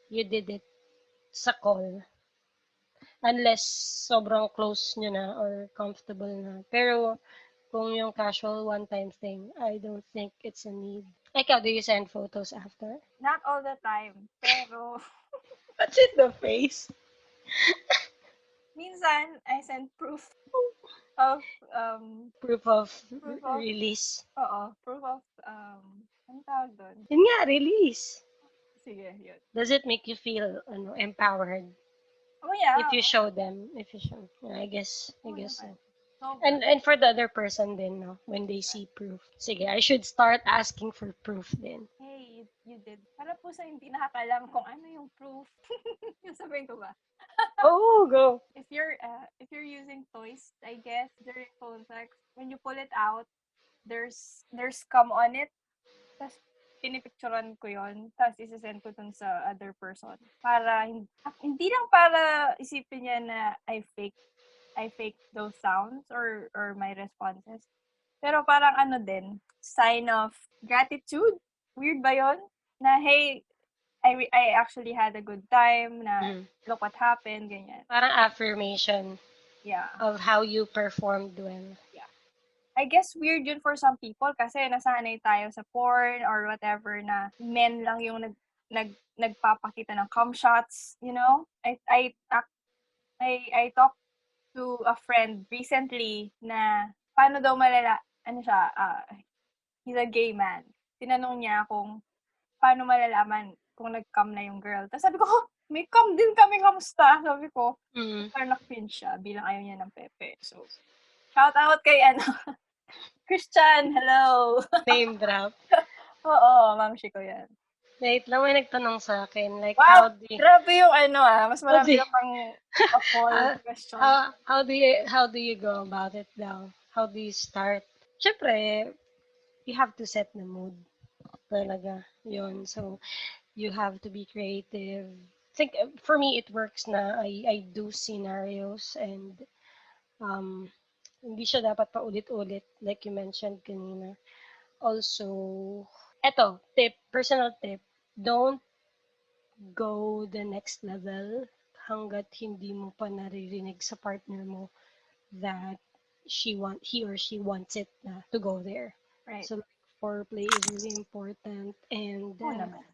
you did it sa call. Unless sobrang close nyo na or comfortable na. Pero kung yung casual one-time thing, I don't think it's a need. Ikaw, do you send photos after? Not all the time. Pero, What's in the face? minsan, I send proof of, Proof of proof of, release. proof of, anong tawag doon? Yun nga, release. Sige, yun. Does it make you feel empowered Oh, yeah. if you show them? Yeah, I guess so. So, And for the other person din, no, when they see proof. Sige, I should start asking for proof din. hey, you did. Para po sa hindi nakakalam kung ano yung proof. Yung sabihin ko ba? Oh, go. If you're using toys, I guess, during phone sex, when you pull it out, there's scam on it. Tapos pinipicturan ko yon, tapos ise-send ko dun sa other person para hindi lang para isipin niya na I fake those sounds or my responses. Pero parang ano din, sign of gratitude. Weird ba yun? Na, hey, I actually had a good time, na Mm. look what happened, ganyan. Parang affirmation Yeah, of how you performed well. yeah. I guess weird yun for some people kasi nasanay tayo sa porn or whatever na men lang yung nagpapakita ng cum shots, you know? I talked to a friend recently na paano daw ano siya, he's a gay man. Tinanong niya kung paano malalaman kung nag-cum na yung girl. Tapos sabi ko, "Oh, may cum din kami, kamusta?" Sabi ko, Mm. parang na-cringe siya bilang ayaw niya ng pepe. So, shout out kay ano, Christian, hello. Name drop. Oo, mamshi ko yan. Wait lang, may nagtanong sa akin, like, Wow, grabe yung ano mas how do marami you, ka pang a-fall how, question. how do you go about it now? How do you start? Siyempre, you have to set the mood talaga. Yun. So, you have to be creative. Think for me it works na I do scenarios and um hindi siya dapat paulit-ulit like you mentioned kanina. Also, personal tip, don't go the next level hanggat hindi mo pa naririnig sa partner mo that he or she wants it na to go there. Right. So foreplay is really important and Oo naman.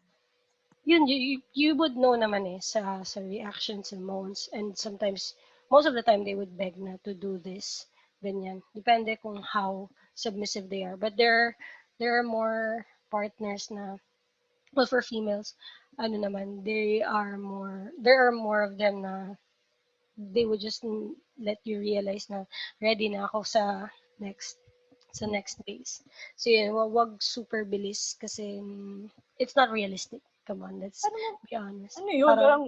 yun you would know naman sa reactions and moans and sometimes most of the time they would beg na to do this ganyan depende kung how submissive they are but there are more partners na well for females ano naman there are more of them na they would just let you realize na ready na ako next next phase. So yun, wag super bilis kasi it's not realistic. Come on, let's Ano mo, be honest. ano yun? Parang Parang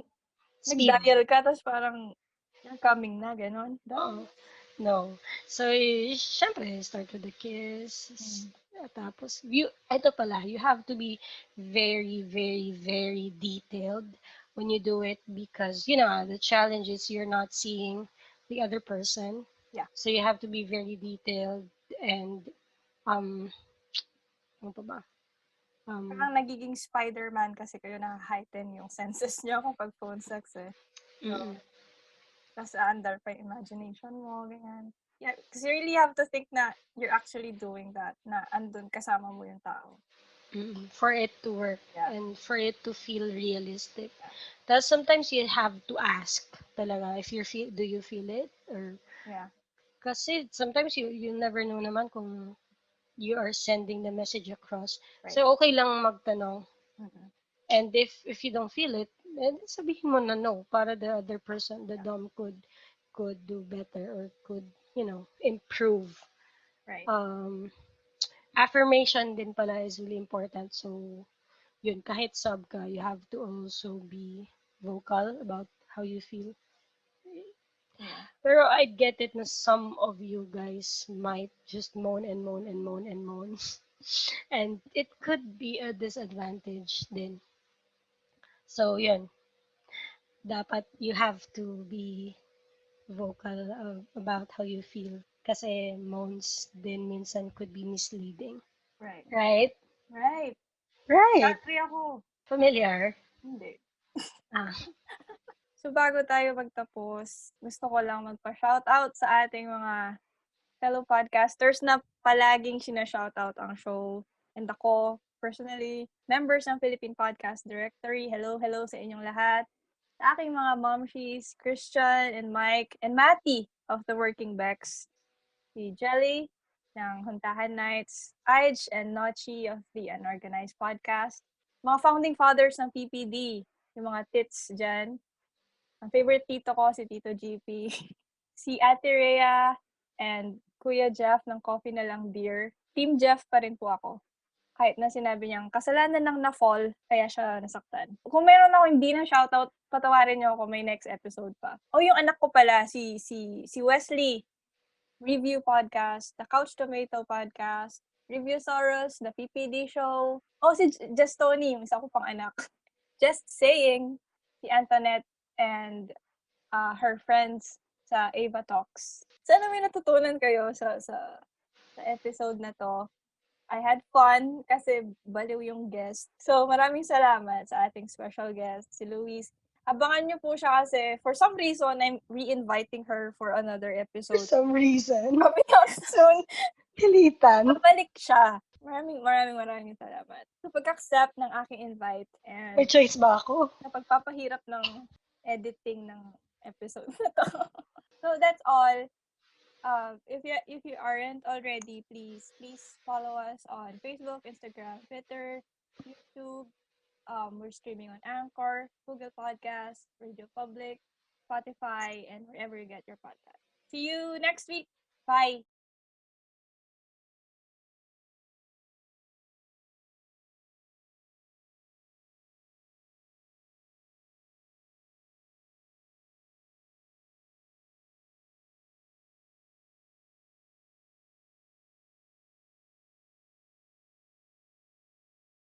speed. nag-dial ka, tapos parang you're coming na, gano'n? Oo. No. So, syempre, start with the kiss. Mm. Tapos, ito pala, you have to be very, very, very detailed when you do it because, the challenge is you're not seeing the other person. Yeah. So, you have to be very detailed and, um, ano pa ba? Parang nagiging Spider-Man kasi kayo, na-heighten yung senses niyo kapag phone sex eh. So, mm, tas aandar pa yung imagination mo, ganyan. Yeah, because you really have to think na you're actually doing that, na andun kasama mo yung tao. for it to work Yeah. and for it to feel realistic. Yeah. That's sometimes you have to ask talaga if do you feel it or Yeah. kasi sometimes you never know naman kung you are sending the message across. Right. So okay lang magtanong. Mm-hmm. And if you don't feel it, then sabihin mo na no para the other person, the dom could do better or could, improve. Right. Affirmation din pala is really important. So yun, kahit sub ka, you have to also be vocal about how you feel. Yeah. Pero I get it na some of you guys might just moan and moan and moan and moan. And it could be a disadvantage din. So, yun. Dapat you have to be vocal about how you feel. Kasi moans din minsan could be misleading. Right. Right? Right. Right. Exactly ako. Familiar? Hindi. Ah. So, bago tayo magtapos, gusto ko lang magpa-shoutout sa ating mga fellow podcasters na palaging sina-shoutout ang show. And ako, personally, members ng Philippine Podcast Directory, hello, hello sa inyong lahat. Sa aking mga momshies, Christian and Mike and Matty of the Working Becks, si Jelly ng Huntahan Nights, Ij and Nochi of the Unorganized Podcast, mga founding fathers ng PPD, yung mga tits dyan. Ang favorite tito ko, si Tito GP, si Ate Rhea, and Kuya Jeff ng Coffee na Lang Beer. Team Jeff pa rin po ako. Kahit na sinabi niyang kasalanan ng na-fall, kaya siya nasaktan. Kung meron ako hindi na shoutout, patawarin niyo ako, may next episode pa. O yung anak ko pala, si Wesley, Review Podcast, The Couch Tomato Podcast, Reviewsaurus, The PPD Show. Oh, si Just Tony, yung isa ko pang anak. Just Saying, si Antoinette and her friends sa Ava Talks. Sana may natutunan kayo sa episode na 'to. I had fun kasi baliw yung guest. So, maraming salamat sa ating special guest, si Luis. Abangan niyo po siya kasi for some reason, I'm re-inviting her for another For episode. some reason. Coming out soon. Pilitan. Babalik siya. Maraming salamat sa pag-accept ng aking invite May and choice ba ako? sa pagpapahirap ng editing ng episode na 'to. So, that's all. If you aren't already, please follow us on Facebook, Instagram, Twitter, YouTube. We're streaming on Anchor, Google Podcasts, Radio Public, Spotify, and wherever you get your podcast. See you next week. Bye.